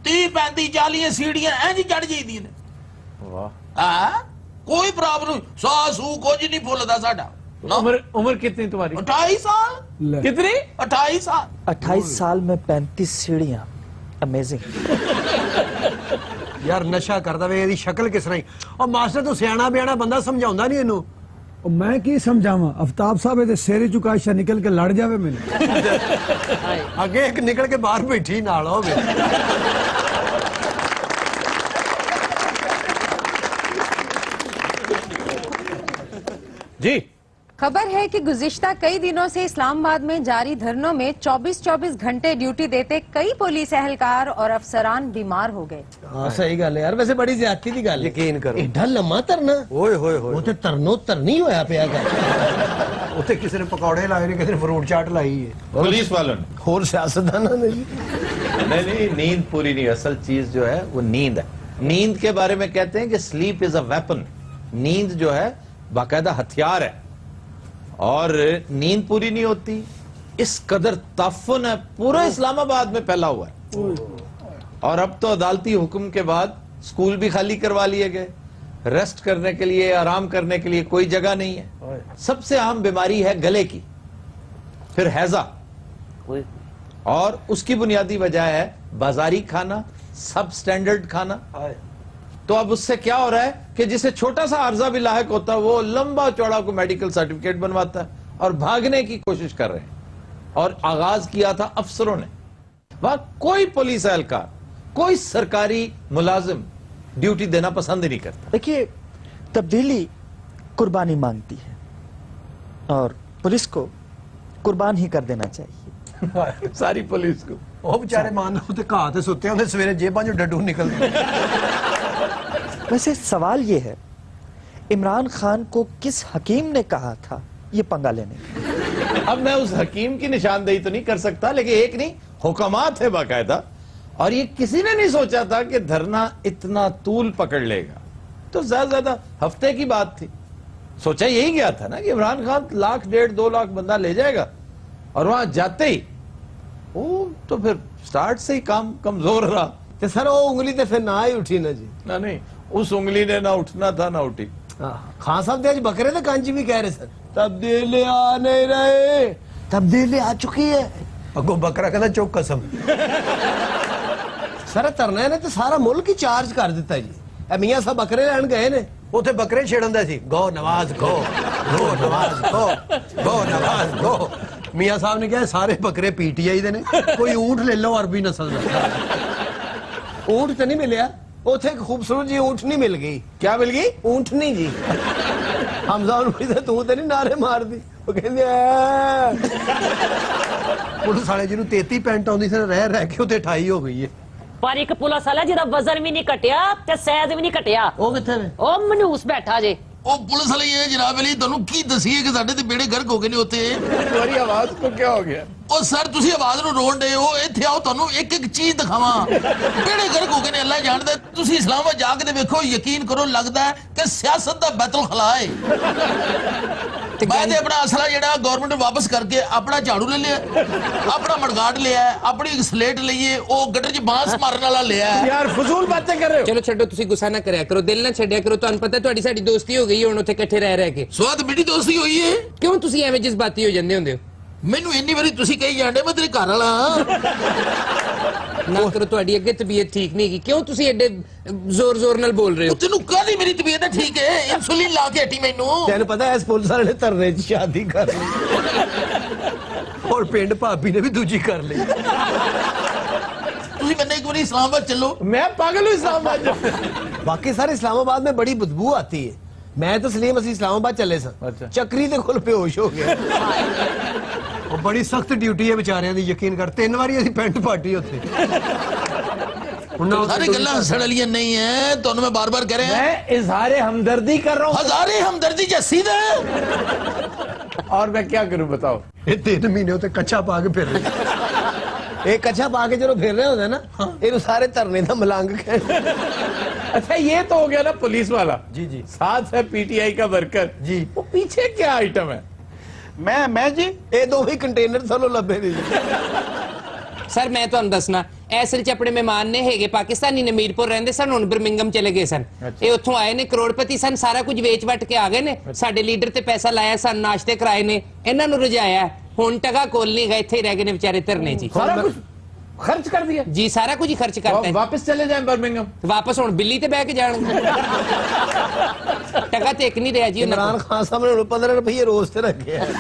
S12: 30-35-40 ਸੀੜੀਆਂ ਇੰਜ ਚੜ ਜਾਂਦੀਆਂ ਨੇ।
S1: वाह।
S12: ਹਾਂ ਕੋਈ ਪ੍ਰੋਬਲਮ ਸਾਸੂ ਕੁਝ ਨਹੀਂ ਭੁੱਲਦਾ ਸਾਡਾ।
S1: उम्र उम्र कितनी तुम्हारी?
S12: 28 साल।
S1: कितनी?
S12: 28 साल।
S2: 28 साल में 35 सीढ़ियां। अमेजिंग।
S7: ਯਾਰ ਨਸ਼ਾ ਕਰਦਾ ਵੇ, ਇਹਦੀ ਸ਼ਕਲ ਕਿਸ ਤਰ੍ਹਾਂ ਹੀ। ਉਹ ਮਾਸਟਰ ਤੂੰ ਸਿਆਣਾ ਬਿਆਣਾ ਬੰਦਾ, ਸਮਝਾਉਂਦਾ ਨਹੀਂ ਇਹਨੂੰ।
S5: ਉਹ ਮੈਂ ਕੀ ਸਮਝਾਵਾਂ, ਅਫਤਾਬ ਸਾਹਿਬ ਇਹਦੇ ਸਿਰੇ ਚੁ ਕਾਸ਼ਾ ਨਿਕਲ ਕੇ ਲੜ ਜਾਵੇ ਮੈਨੂੰ।
S7: ਅੱਗੇ ਇੱਕ ਨਿਕਲ ਕੇ ਬਾਹਰ ਬੈਠੀ ਨਾਲ ਹੋਵੇ।
S1: जी
S10: खबर है कि गुज़िश्ता कई दिनों से इस्लामाबाद में जारी धरनों में 24-24 घंटे ड्यूटी देते कई पुलिस एहलकार और अफसरान बीमार हो गए।
S11: ਹਾਂ ਸਹੀ ਗੱਲ ਹੈ ਯਾਰ, ਵੈਸੇ ਬੜੀ ਜ਼ਿਆਦਤੀ ਦੀ ਗੱਲ ਹੈ।
S7: ਯਕੀਨ ਕਰੋ।
S11: ਐਡਾ ਲੰਮਾ ਧਰਨਾ,
S7: ਓਏ ਹੋਏ
S11: ਉਹ
S7: ਹੋਏ।
S11: ਤੇ ਧਰਨੋਂ ਧਰਨੀ ਹੋਇਆ ਪਿਆ ਗਾ।
S7: ਉੱਥੇ ਕਿਸੇ ਨੇ ਪਕੌੜੇ ਲਾਏ ਨੇ, ਕਿਸੇ ਨੇ ਫਰੂਟ ਚਾਟ ਲਾਈ ਹੈ।
S1: पुलिस वालों ने
S11: ਹੋਰ ਸਿਆਸਤਦਾਨਾਂ ਨੇ ਜੀ।
S1: नहीं नहीं, नींद पूरी नहीं, असल चीज जो है वो नींद है। नींद के बारे में कहते हैं कि स्लीप इज अ वेपन। नींद जो है बाकायदा हथियार है, और नींद पूरी नहीं होती। इस कदर ताफुन है, पूरा इस्लामाबाद में फैला हुआ है। और अब तो अदालती हुक्म के बाद स्कूल भी खाली करवा लिए गए। रेस्ट करने के लिए, आराम करने के लिए कोई जगह नहीं है। सबसे आम बीमारी है गले की, फिर हैजा,
S3: ਓਏ
S1: और उसकी बुनियादी वजह है बाजारी खाना, सब स्टैंडर्ड खाना। तो अब उससे क्या हो रहा है कि जिसे छोटा सा अर्जा भी लायक होता है, वो लंबा चौड़ा को मेडिकल सर्टिफिकेट बनवाता है और भागने की कोशिश कर रहे हैं। और आगाज किया था अफसरों ने। वहां कोई पुलिस एहलकार, कोई सरकारी मुलाजिम ड्यूटी देना पसंद ही नहीं करता।
S2: देखिए, तब्दीली कुर्बानी मांगती है और पुलिस को कुर्बान ही कर देना चाहिए।
S1: सारी पुलिस को।
S7: ਉਹ ਵਿਚਾਰੇ ਮਾਨ ਉੱਤੇ ਘਾਹ ਤੇ ਸੁੱਤੇ ਹੁੰਦੇ, ਸਵੇਰੇ ਜੇਬਾਂ ਚੋਂ ਡੱਡੂ ਨਿਕਲਦੇ।
S2: वैसे सवाल ये है, इमरान खान को किस हकीम ने कहा था ये पंगा लेने का?
S1: अब मैं उस हकीम की निशानदेही तो नहीं कर सकता, लेकिन एक नहीं, हुक्मात है बाकायदा। और ये किसी ने नहीं सोचा था कि धरना इतना तूल पकड़ लेगा। तो ज्यादा ज्यादा हफ्ते की बात थी। सोचा यही गया था ना कि इमरान खान 1.5-2 लाख बंदा ले जाएगा, और वहां जाते ही वो तो फिर स्टार्ट से ही काम कमजोर रहा।
S11: ਤੇ ਸਰ ਉਹ ਉਂਗਲੀ ਤੇ ਫਿਰ ਨਾ ਹੀ ਉੱਠੀ ਨਾ ਜੀ।
S1: ना नहीं, उस उंगली ने ना उठना था ना उठी।
S11: ਖਾਨ ਸਾਹਿਬ ਦੇ ਅੱਜ ਬੱਕਰੇ ਦੇ ਕੰਜ ਵੀ ਕਹਿ ਰਹੇ ਸਨ, ਤਬਦੀਲੀ ਆ ਨਹੀਂ ਰਹੇ। ਤਬਦੀਲੀ ਆ ਚੁੱਕੀ ਹੈ।
S7: ਅੱਗੋਂ ਬੱਕਰਾ ਕਹਿੰਦਾ ਚੁੱਕ ਕਸਮ।
S11: ਸਰ ਧਰਨਾ ਨੇ ਤੇ ਸਾਰਾ ਮੁਲਕ ਹੀ ਚਾਰਜ ਕਰ ਦਿੱਤਾ ਜੀ। ਇਹ ਮੀਆਂ ਸਾਹਿਬ ਬੱਕਰੇ ਲੈਣ ਗਏ ਨੇ,
S7: ਉੱਥੇ ਬੱਕਰੇ ਛੇੜਨ ਦਾ ਸੀ। ਗੋ ਨਵਾਜ਼ ਗੋ, ਗੋ ਨਵਾਜ਼ ਗੋ, ਗੋ ਨਵਾਜ਼ ਗੋ। ਮੀਆਂ ਸਾਹਿਬ ਨੇ ਕਿਹਾ ਸਾਰੇ ਬੱਕਰੇ ਪੀਟੀਆਈ ਦੇ ਨੇ, ਕੋਈ ਊਂਠ ਲੈ ਲਓ ਅਰਬੀ ਨਸਲ ਦਾ।
S11: ਊਂਠ ਤੇ ਨਹੀਂ ਮਿਲਿਆ, ਉੱਥੇ ਇੱਕ ਖੂਬਸੂਰਤ ਜੀ ਊਂਠ ਨਹੀਂ ਮਿਲ ਗਈ।
S1: क्या मिल गई?
S11: ਊਂਠ ਨਹੀਂ ਜੀ। ਹਮਜ਼ਾ ਨੂੰ ਪੁੱਛਦਾ ਤੂੰ ਤੇ ਨਹੀਂ ਨਾਰੇ ਮਾਰਦੀ? ਉਹ ਕਹਿੰਦੇ ਐ।
S7: ਪੁਲਿਸ ਵਾਲੇ ਜਿਹਨੂੰ 33 ਪੈਂਟ ਆਉਂਦੀ ਸੀ, ਰਹਿ ਰਹਿ ਕੇ ਉੱਥੇ 28 ਹੋ ਗਈ ਹੈ।
S3: ਪਰ ਇੱਕ ਪੁਲਿਸ ਵਾਲਾ ਜਿਹਦਾ ਵਜ਼ਨ ਵੀ ਨਹੀਂ ਘਟਿਆ ਤੇ ਸੈਦ ਵੀ ਨਹੀਂ ਘਟਿਆ,
S11: ਉਹ ਕਿੱਥੇ ਨੇ?
S3: ਉਹ ਮਨੂਸ ਬੈਠਾ ਜੇ।
S12: ਉਹ ਪੁਲਿਸ ਵਾਲੇ ਇਹ ਜਨਾਬ ਅਲੀ ਤੁਹਾਨੂੰ ਕੀ ਦਸੀਏ ਕਿ ਸਾਡੇ ਤੇ ਬੇੜੇ ਗਰਕ ਹੋ ਗਏ ਨੇ ਉੱਥੇ।
S1: तुम्हारी आवाज को क्या हो गया?
S12: ਉਹ ਸਰ ਤੁਸੀਂ ਆਵਾਜ਼ ਨੂੰ ਰੋਣ ਦੇ ਹੋ, ਇੱਥੇ ਆਓ ਤੁਹਾਨੂੰ ਇੱਕ ਇੱਕ ਚੀਜ਼ ਦਿਖਾਵਾਂ। ਬੇੜੇ ਗਰਕ ਹੋ ਗਏ ਨੇ, ਅੱਲਾ ਜਾਣਦਾ। ਤੁਸੀਂ ਇਸਲਾਮਾਬਾਦ ਜਾ ਕੇ ਦੇਖੋ, ਯਕੀਨ ਕਰੋ ਲੱਗਦਾ ਹੈ ਕਿ ਸਿਆਸਤ ਦਾ ਬੈਤੁਲ ਖਲਾ ਹੈ। मैं ते अपना असला जेड़ा गवर्नमेंट ने वापस करके अपना झाड़ू ले लिया, अपना मड़गाड़ लिया, अपनी स्लेट लईए, ओ गटर च बांस मारन वाला लिया।
S1: यार फजूल बातें कर रहे हो।
S13: ਚਲੋ ਛੱਡੋ, ਤੁਸੀਂ ਗੁੱਸਾ ਨਾ ਕਰਿਆ ਕਰੋ, ਦਿਲ ਨਾ ਛੱਡਿਆ ਕਰੋ। ਤੁਹਾਨੂੰ ਪਤਾ ਤੁਹਾਡੀ ਸਾਡੀ ਦੋਸਤੀ ਹੋ ਗਈ ਹੁਣ ਉੱਥੇ ਇਕੱਠੇ ਰਹਿ ਕੇ।
S12: ਸਵਾਦ ਮਿੱਠੀ ਦੋਸਤੀ ਹੋਈ ਏ।
S13: ਕਿਉਂ ਤੁਸੀਂ ਐਵੇਂ ਜਜ਼ਬਾਤੀ ਹੋ ਜਾਂਦੇ ਹੁੰਦੇ ਹੋ?
S12: ਮੈਨੂੰ ਇੰਨੀ ਵਾਰੀ ਤੁਸੀਂ ਕਹੀ ਜਾਂਦੇ ਮੈਂ ਤੇਰੇ ਘਰ ਵਾਲਾ
S13: ਨਾ ਕਰੋ, ਤੁਹਾਡੀ ਅੱਗੇ ਤਬੀਅਤ ਠੀਕ ਨਹੀਂ ਹੈਗੀ, ਕਿਉਂ ਤੁਸੀਂ ਐਡੇ ਜ਼ੋਰ ਨਾਲ ਬੋਲ ਰਹੇ ਹੋ?
S12: ਤੈਨੂੰ ਕਾਹਦੀ ਮੇਰੀ ਤਬੀਅਤ ਹੈ ਠੀਕ ਹੈ, ਇਨਸੂਲਿਨ ਲਾ ਕੇ ਹਟੀ ਮੈਨੂੰ।
S11: ਤੈਨੂੰ ਪਤਾ ਇਸ ਪੁਲਿਸ ਵਾਲੇ ਨੇ ਧਰਨੇ 'ਚ ਸ਼ਾਦੀ ਕਰ ਲਈ
S7: ਔਰ ਪਿੰਡ ਭਾਬੀ ਨੇ ਵੀ ਦੂਜੀ ਕਰ ਲਈ।
S12: ਤੁਸੀਂ मैंने एक बार इस्लामाबाद चलो।
S1: मैं पागल हूँ इस्लामाबाद।
S11: बाकी सर इस्लामाबाद में बड़ी बदबू आती है। मैं तो सलीम असि इस्लामाबाद चले सन,
S1: अच्छा।
S11: चक्री ते खुल बेहोश हो गया।
S7: ਉਹ ਬੜੀ ਸਖਤ ਡਿਊਟੀ ਹੈ ਵਿਚਾਰਿਆਂ ਦੀ, ਯਕੀਨ ਕਰ। 3 ਵਾਰੀ ਅਸੀਂ ਪੈਂਟ ਪਾਟੀ ਉੱਥੇ।
S12: सारी गल्लां हंसण वालियां नहीं है, ਤੁਹਾਨੂੰ मैं बार-बार कह रहा
S1: मैं इजहार हमदर्दी कर रहा हूँ।
S12: हजारे हमदर्दी जस्सी दा।
S1: और मैं क्या करूं बताओ?
S7: ਇਹ 3 ਮਹੀਨੇ ਉੱਤੇ ਕੱਚਾ ਪਾ ਕੇ ਫਿਰ ਰਹੇ।
S11: एक कच्छा पा के जो फिर रहे होते ना, ये सारे धरने का मलंग कहते।
S1: अच्छा ये तो हो गया ना पुलिस वाला।
S7: जी जी।
S1: साथ है पीटीआई का वर्कर
S7: जी।
S1: वो पीछे क्या आइटम है?
S11: मैं जी ये दो ही कंटेनर थलो लभे ने जी।
S13: ਸਰ ਮੈਂ ਤੁਹਾਨੂੰ ਦੱਸਣਾ, ਅਸਲ 'ਚ ਆਪਣੇ ਮਹਿਮਾਨ ਨੇ ਹੈਗੇ ਪਾਕਿਸਤਾਨੀ ਨੇ, ਮੀਰਪੁਰ ਰਹਿੰਦੇ ਸਨ, ਹੁਣ ਬਰਮਿੰਗਮ ਚਲੇ ਗਏ ਸਨ। ਇਹ ਉੱਥੋਂ ਆਏ ਨੇ, ਕਰੋੜਪਤੀ ਸਨ, ਸਾਰਾ ਕੁਝ ਵੇਚ ਵਟ ਕੇ ਆ ਗਏ ਨੇ। ਸਾਡੇ ਲੀਡਰ ਤੇ ਪੈਸਾ ਲਾਇਆ, ਸਾਨੂੰ ਨਾਸ਼ਤੇ ਕਰਾਏ ਨੇ, ਇਹਨਾਂ ਨੂੰ ਰਜਾਇਆ। ਹੁਣ ਟਗਾ ਕੋਲ ਨਹੀਂ ਗਏ, ਇੱਥੇ ਹੀ ਰਹਿ ਗਏ ਨੇ ਵਿਚਾਰੇ ਧਰਨੇ 'ਚ।
S1: सारा कुछ खर्च कर दिया
S13: ਜੀ ਸਾਰਾ ਕੁਝ ਹੀ ਖਰਚ ਕਰਤਾ ਹੈ।
S1: वापस चले जाए बर्मिंगम।
S13: ਵਾਪਸ ਹੁਣ ਬਿੱਲੀ ਤੇ ਬਹਿ ਕੇ ਜਾਣਗੇ। ਟਗਾ ਤੇ ਇੱਕ ਨਹੀਂ ਰਿਹਾ ਜੀ ਉਹਨਾਂ
S11: इमरान
S13: ਕੋਲ।
S11: खान साहब ने 15 रुपये रोज ते रखे हैं।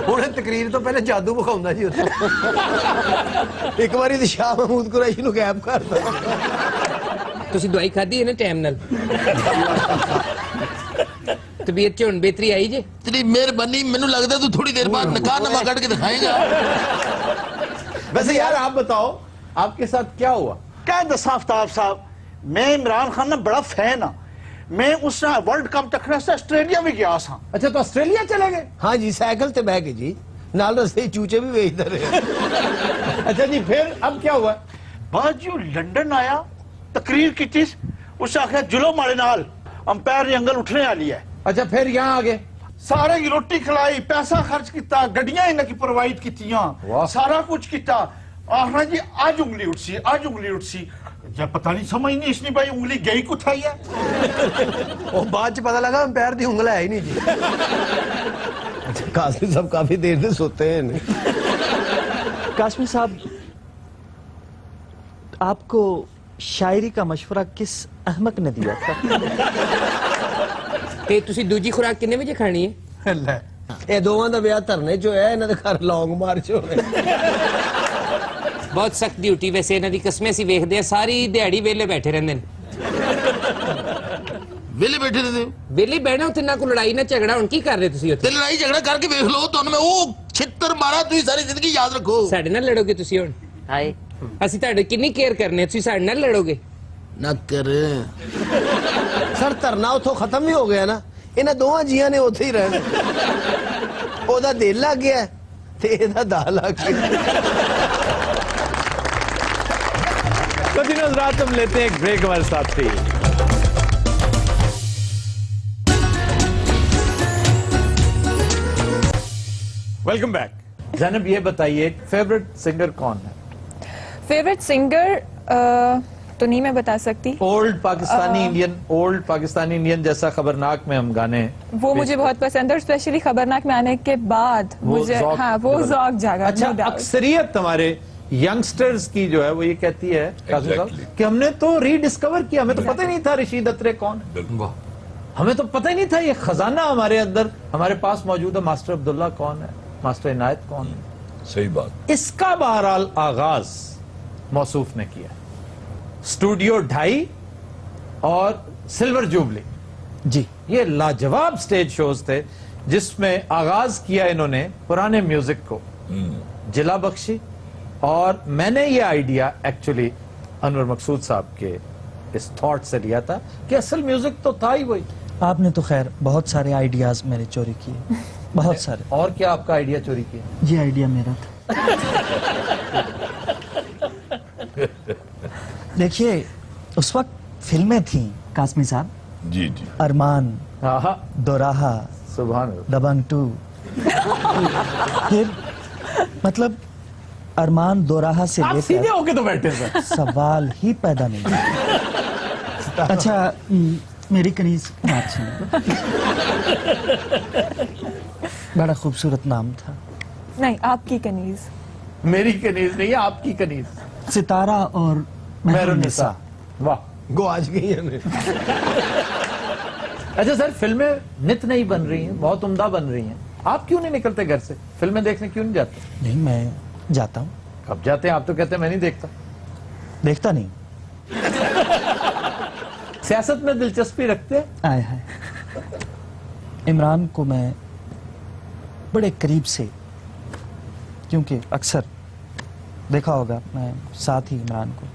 S7: ਹੁਣ ਤਕਰੀਰ ਤੋਂ ਪਹਿਲੇ ਜਾਦੂ ਵਿਖਾਉਂਦਾ ਜੀ ਉੱਥੇ।
S11: एक बारी तो शाह महमूद कुरैशी नु गैप करता।
S13: ਤੁਸੀਂ ਦਵਾਈ ਖਾਧੀ ਹੈ ਨਾ ਟਾਈਮ ਨਾਲ? ਤਬੀਅਤ 'ਚ ਹੁਣ ਬਿਹਤਰੀ ਆਈ ਜੇ?
S12: तेरी मेहरबानी, ਮੈਨੂੰ ਲੱਗਦਾ ਤੂੰ ਥੋੜੀ ਦੇਰ ਬਾਅਦ ਨਕਾਹਨਾਮਾ ਕੱਢ ਕੇ ਦਿਖਾਏਗਾ।
S1: वैसे यार आप बताओ आपके साथ क्या हुआ?
S14: क्या दसा आफ्ताब साहब, मैं इमरान खान ना बड़ा फैन हाँ। मैं उस वर्ल्ड कप तकने से ऑस्ट्रेलिया भी गया था।
S1: अच्छा तो ऑस्ट्रेलिया चले गए?
S11: हाँ जी, साइकिल ते बह के जी, नाल रस्ते चूचे भी बेचते रहे।
S1: अच्छा जी फिर अब क्या हुआ?
S14: बाद जो लंदन आया, तकरीर की चीज उस आखिर जुलो मारे नाल अंपायर ने अंगल उठने वाली है।
S1: अच्छा फिर यहाँ आ गए,
S14: सारे की रोटी खिलाई, पैसा खर्च किया, गड्डियां इन्हें की प्रोवाइड कीतियां, सारा कुछ किया। आखना जी आज उंगली उठसी, आज उंगली उठसी। जब पता नहीं समझ नहीं इसने भाई उंगली गई कुथाई है।
S7: ਉਹ ਬਾਅਦ ਚ ਪਤਾ ਲੱਗਾ ਅੰਪਾਇਰ ਦੀ ਉਂਗਲ ਹੈ ਹੀ ਨਹੀਂ ਜੀ।
S11: कासमी साहब काफी देर से सोते हैं।
S2: कासमी साहब, आपको शायरी का मशवरा किस अहमक ने दिया था?
S13: ਤੇ ਤੁਸੀਂ ਦੂਜੀ ਖੁਰਾਕ ਕਿੰਨੇ ਵਜੇ ਖਾਣੀ ਹੈ?
S7: ਲੈ
S11: ਇਹ ਦੋਵਾਂ ਦਾ ਵਿਆਹ ਧਰਨੇ ਚ ਹੋਇਆ, ਇਹਨਾਂ ਦੇ ਘਰ ਲੌਂਗ ਮਾਰਚ ਹੋਵੇ।
S13: ਬਹੁਤ ਸਖਤ ਡਿਊਟੀ ਵੈਸੇ ਇਹਨਾਂ ਦੀ, ਕਸਮੇ ਅਸੀਂ ਵੇਖਦੇ ਆ ਸਾਰੀ ਦਿਹਾੜੀ ਵਿਹਲੇ ਬੈਠੇ ਰਹਿੰਦੇ ਨੇ।
S12: ਵਿਹਲੇ ਬੈਠੇ ਰਹਿੰਦੇ?
S13: ਵਿਹਲੇ ਬਹਿਣਾ ਉੱਥੇ, ਨਾ ਕੋਈ ਲੜਾਈ ਨਾ ਝਗੜਾ। ਹੁਣ ਕੀ ਕਰ ਰਹੇ ਤੁਸੀਂ ਉੱਥੇ?
S12: ਤੇ ਲੜਾਈ ਝਗੜਾ ਕਰਕੇ ਵੇਖ ਲਓ, ਤੁਹਾਨੂੰ ਮੈਂ ਉਹ ਛਿੱਤਰ ਮਾਰਾ, ਤੁਸੀਂ ਸਾਰੀ ਜ਼ਿੰਦਗੀ ਯਾਦ ਰੱਖੋ।
S13: ਸਾਡੇ ਨਾਲ ਲੜੋਗੇ ਤੁਸੀਂ ਹੁਣ?
S3: ਹਾਏ
S13: ਅਸੀਂ ਤੁਹਾਡੇ ਕਿੰਨੀ ਕੇਅਰ ਕਰਨੇ, ਤੁਸੀਂ ਸਾਡੇ ਨਾਲ ਲੜੋਗੇ?
S12: ਨਾ ਕਰ।
S11: ਸਰ ਧਰਨਾ ਉੱਥੋਂ ਖਤਮ ਵੀ ਹੋ ਗਿਆ ਨਾ, ਇਹਨਾਂ ਦੋਵਾਂ ਜੀਆਂ ਨੇ ਉੱਥੇ ਹੀ ਰਹਿਣਾ। ਉਹਦਾ ਦਿਲ ਲੱਗ ਗਿਆ ਤੇ ਇਹਦਾ ਦਾ ਲੱਗ ਗਿਆ।
S1: तो दिनों रात हम लेते हैं एक ब्रेक, हमारे साथ थी। Welcome back. ज़ैनब ये बताइए फेवरेट सिंगर कौन है?
S6: फेवरेट सिंगर तो नहीं मैं बता सकती।
S1: Old Pakistani Indian, old Pakistani Indian जैसा खबरनाक में हम गाने,
S6: वो मुझे बहुत पसंद है, और स्पेशली खबरनाक में आने के बाद मुझे वो ज़ौक जागा।
S1: अच्छा अक्सरियत हमारे यंगस्टर्स की जो है वो ये कहती है कासिम साहब कि हमने तो रीडिस्कवर किया, हमें तो पता ही नहीं था रशीद अत्रे कौन है, हमें तो पता ही नहीं था ये खजाना हमारे अंदर हमारे पास मौजूद है। मास्टर अब्दुल्ला कौन है, मास्टर इनायत कौन है?
S4: सही बात।
S1: इसका बहरहाल आगाज मौसूफ ने किया। स्टूडियो 2.5 और सिल्वर जुबली
S2: जी,
S1: ये लाजवाब स्टेज शोज थे जिसमें आगाज किया इन्होंने पुराने म्यूजिक को, जिला बख्शी। और मैंने ये आइडिया एक्चुअली अनवर मकसूद साहब के इस थॉट से लिया था कि असल म्यूजिक तो था ही वही।
S2: आपने तो खैर बहुत सारे आइडियाज मेरे चोरी किए, बहुत सारे।
S1: और क्या आपका आइडिया चोरी किया?
S2: ये आइडिया मेरा था। देखिए उस वक्त फिल्में थी कासमी साहब,
S4: जी जी,
S2: अरमान, दोराहा,
S1: सुभान अल्लाह।
S2: दबंग 2। फिर मतलब अरमान दोराहा से
S1: आप सीधे
S2: लेकर
S1: होके तो बैठे सर।
S2: सवाल ही पैदा नहीं हुआ। अच्छा मेरी कनीज मार्ची बड़ा खूबसूरत नाम था।
S6: नहीं, आपकी कनीज।
S1: मेरी कनीज नहीं है, आपकी कनीज।
S2: सितारा और
S1: मेहरुन्निसा। वाह,
S11: गो आज गई है।
S1: अच्छा सर, फिल्में नित नहीं बन रही हैं, बहुत उम्दा बन रही हैं, आप क्यों नहीं निकलते घर से? फिल्में देखने क्यों नहीं जाते?
S2: नहीं, मैं जाता हूँ।
S1: कब जाते हैं? आप तो कहते हैं मैं नहीं देखता।
S2: देखता नहीं।
S1: सियासत में दिलचस्पी रखते हैं?
S2: आए हैं। इमरान को मैं बड़े करीब से, क्योंकि अक्सर देखा होगा मैं साथ ही इमरान को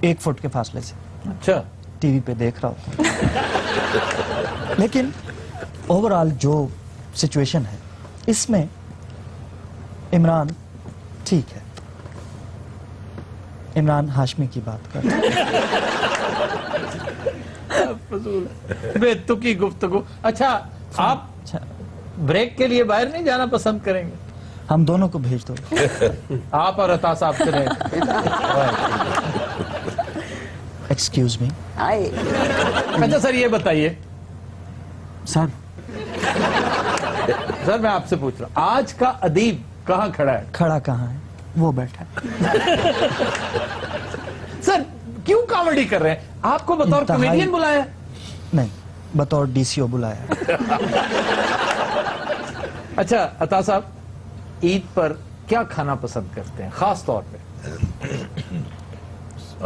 S2: 1 फुट के फासले से
S1: अच्छा
S2: टीवी पे देख रहा होता। लेकिन ओवरऑल जो सिचुएशन है इसमें इमरान ठीक है। इमरान हाशमी की बात कर रहा है।
S1: बेतुकी गुफ्तगू। अच्छा, आप ब्रेक के लिए बाहर नहीं जाना पसंद करेंगे?
S2: हम दोनों को भेज दो।
S1: आप और अता साहब चले।
S2: Excuse me.
S1: अच्छा सर, ये बताइए
S2: सर
S1: मैं आपसे पूछ रहा हूं, आज का अदीब कहाँ खड़ा है?
S2: खड़ा कहाँ है? वो बैठा है।
S1: सर क्यों कॉमेडी कर रहे हैं? आपको बतौर कॉमेडियन बुलाया?
S2: नहीं, बतौर डीसीओ बुलाया।
S1: अच्छा अता साहब, ईद पर क्या खाना पसंद करते हैं खास तौर पे?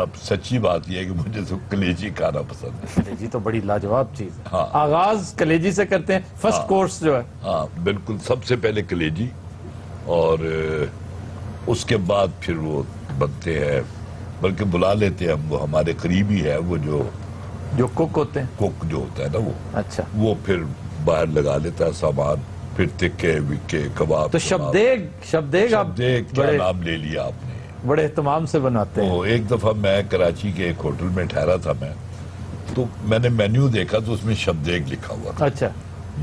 S4: अब सच्ची बात यह है कि मुझे तो कलेजी खाना पसंद है।
S1: कलेजी तो बड़ी लाजवाब चीज है।
S4: हाँ।
S1: आगाज कलेजी से करते हैं, फर्स्ट कोर्स जो है।
S4: हाँ बिल्कुल, सबसे पहले कलेजी और उसके बाद फिर वो बनते हैं, बल्कि बुला लेते हैं हम, वो हमारे करीबी है, वो जो
S1: कुक होते हैं,
S4: कुक जो होता है ना वो।
S1: अच्छा,
S4: वो फिर बाहर लगा लेता है सामान, फिर तिक्के विक्के कबाब।
S1: तो शब्देग आप
S4: क्या नाम ले लिया आपने,
S1: बड़े एहतमाम से बनाते हैं।
S4: एक दफा मैं कराची के एक होटल में ठहरा था मैं, तो मैंने मेन्यू देखा तो उसमें शब्देग लिखा हुआ था।
S1: अच्छा,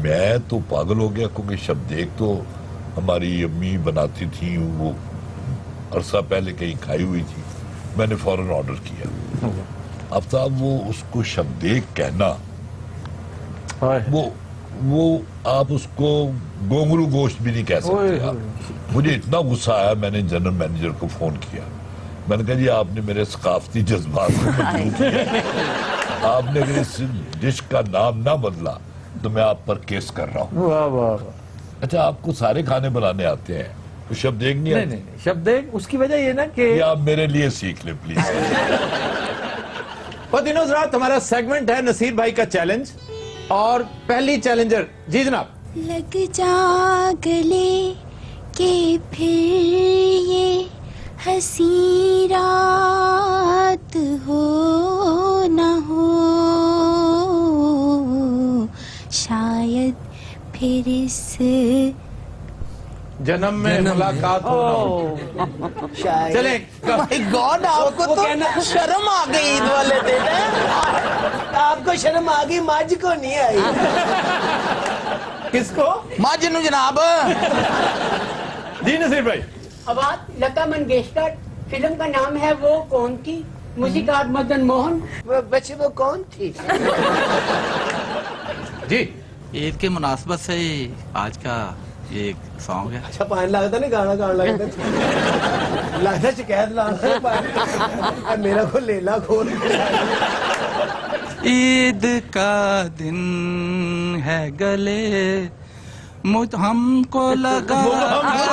S4: मैं तो पागल हो गया, क्योंकि शब्देग तो हमारी अम्मी बनाती थी, वो अरसा पहले कहीं खाई हुई थी। मैंने फौरन ऑर्डर किया। अब साहब वो उसको शब्देग कहना, वो आप उसको गोंगरू गोश्त भी नहीं कह सकते आप। मुझे इतना गुस्सा आया, मैंने जनरल मैनेजर को फोन किया। मैंने कहा जी आपने मेरे सकाफती जज्बात को मजबूर किया, आपने अगर इस डिश का नाम ना बदला तो मैं आप पर केस कर रहा हूँ।
S1: वाह वाह वाह।
S4: अच्छा, आपको सारे खाने बनाने आते हैं तो शब्देग नहीं आते?
S1: नहीं, शब्देग उसकी वजह ये ना कि
S4: आप मेरे लिए सीख ले प्लीज।
S1: और दिनों रात हमारा सेगमेंट है नसीर भाई का चैलेंज, और पहली चैलेंजर जी जनाब।
S15: लग जा गले के फिर ये हंसी रात हो न हो, शायद फिर इस
S1: जन्म में मुलाकात हो। चले
S11: गॉड, आपको तो शर्म आ गई ईद वाले दिन। आपको शर्म आ गई, मज को नहीं आई।
S1: किसको?
S12: मज नु जनाब।
S1: जी नसीर भाई।
S16: अब आप लता मंगेशकर, फिल्म का नाम है वो कौन थी, मूसीकार मदन मोहन।
S11: बच्चे वो कौन थी?
S1: जी,
S17: ईद के मुनासबत से आज का ये एक सॉन्ग है।
S11: अच्छा, पानी लगता नहीं, गाना गाना लगता शिकायत लाना मेरा को लेला खोल।
S17: ईद का दिन है गले मुझ हमको लगा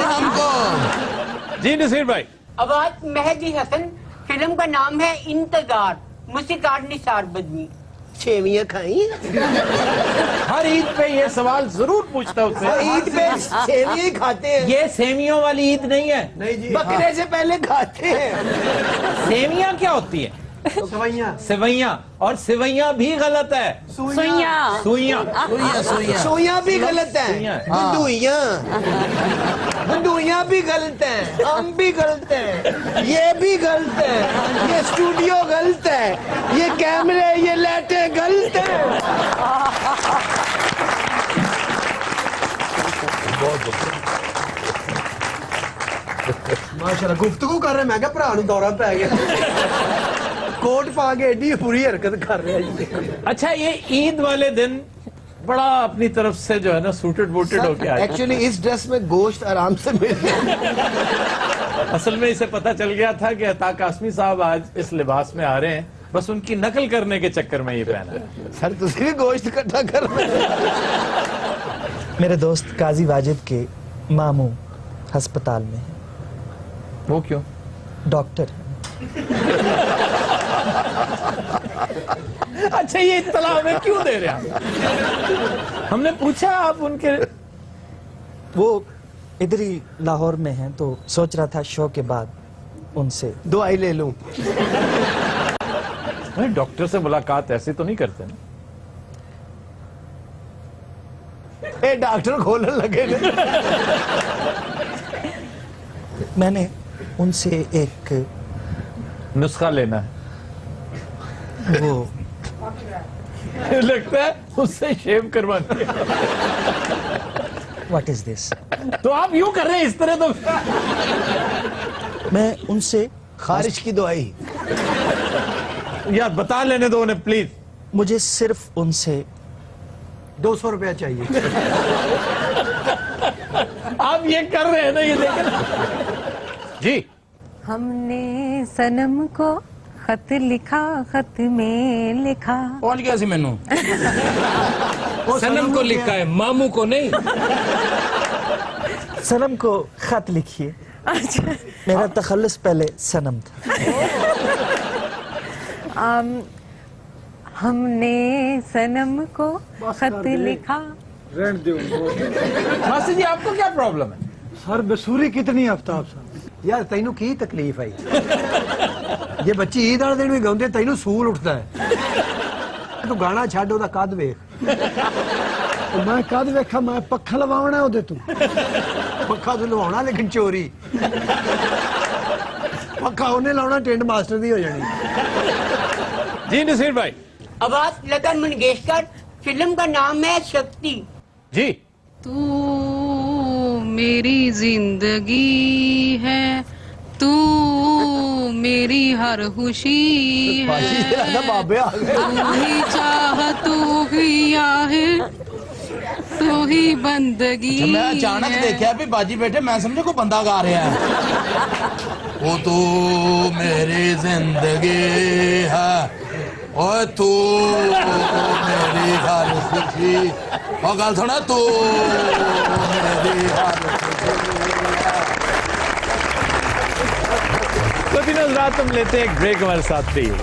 S1: हमको। जी नसीर भाई।
S16: अब आज मेहदी हसन, फिल्म का नाम है इंतजार, मूसीकार निसार बदमी।
S11: सेवियां खाई?
S1: हर ईद पे ये सवाल जरूर पूछता उससे।
S11: ईद पे सेवियां ही खाते हैं।
S1: ये सेवियों वाली ईद नहीं है।
S11: नहीं जी, बकरे से पहले खाते हैं।
S1: सेवियां क्या होती है? सेवैया, और सेवैया भी गलत है।
S11: सुइयां भी गलत है। बंदूइयां भी गलत है। हम भी गलत है। ये भी गलत है। ये स्टूडियो गलत है। ये कैमरे, ये लाइटें गलत है।
S7: माशाल्लाह गुफ्तगू कर रहे, मैं क्या भरा नु दौरा पै गया कोट पा के एडी बुरी हरकत कर रहे हैं जी।
S1: अच्छा, ये ईद वाले दिन बड़ा अपनी तरफ से जो है ना सूटेड बूटेड होके आया।
S11: एक्चुअली इस ड्रेस में गोश्त आराम से मिल गया।
S1: असल में इसे पता चल गया था कि अता कासमी साहब आज इस लिबास में आ रहे हैं, बस उनकी नकल करने के चक्कर में ये पहना है।
S11: सर तुसी भी गोश्त इकट्ठा कर रहे हैं।
S2: मेरे दोस्त काजी वाजिद के मामू अस्पताल में है।
S1: वो क्यों?
S2: डॉक्टर है।
S1: अच्छा, ये इत्तला हमें क्यों दे रहे हैं? हमने पूछा आप उनके।
S2: वो इधर ही लाहौर में हैं, तो सोच रहा था शो के बाद उनसे
S11: दवाई ले लूं।
S1: डॉक्टर से मुलाकात ऐसे तो नहीं करते ना?
S11: ए डॉक्टर खोलने लगे ने।
S2: मैंने उनसे एक
S1: नुस्खा लेना है।
S2: वो
S1: लगता है उससे शेव करवानी है।
S2: What is this?
S1: तो आप यूं कर रहे हैं इस तरह तो।
S2: मैं उनसे
S11: खारिश की दवाई
S1: यार बता लेने दो उन्हें प्लीज।
S2: मुझे सिर्फ उनसे
S7: 200 रुपया चाहिए।
S1: आप ये कर रहे हैं ना, ये देखें जी।
S10: हमने सनम को खत लिखा, खत में लिखा।
S13: पहुंच गया सी मैनू। सनम को लिखा है, मामू को नहीं।
S2: सनम को खत लिखिए।
S10: अच्छा।
S2: मेरा तखल्लुस पहले सनम था।
S10: हमने सनम को खत लिखा।
S5: रहने दो।
S1: मासी जी, आपको क्या प्रॉब्लम है?
S5: सर बसूरी कितनी आफ्ताब साहब?
S7: यार तैनू की तकलीफ आई? जे बच्ची ईद वाले दिन भी गाउंदे तैनू सूल उठता है। तू गाना छड्ड ओदा कद वेख।
S5: मैं कद वेखा, मैं पक्खा लवावना ओदे तू।
S7: पक्खा तू लवाउणा लेकिन चोरी। पक्खा उन्हें लाउणा टेंट मास्टर दी हो जानी।
S1: जी नसीर भाई।
S16: आवाज लता मंगेशकर, फिल्म का नाम है शक्ति।
S1: जी।
S18: तू मेरी जिंदगी है, तू मेरी हर खुशी है, तू ही चाह तू ही आहे, तू ही बंदगी।
S12: मैं अचानक देखा भी बाजी बैठे, मैं समझे कोई बंदा गा रहा है। वो तू मेरी जिंदगी है, ओए तू मेरी हर खुशी। और गल सुना, तू मेरी हर खुशी।
S1: तो दिन रात हम लेते हैं एक ब्रेक, हमारे साथ रहिए।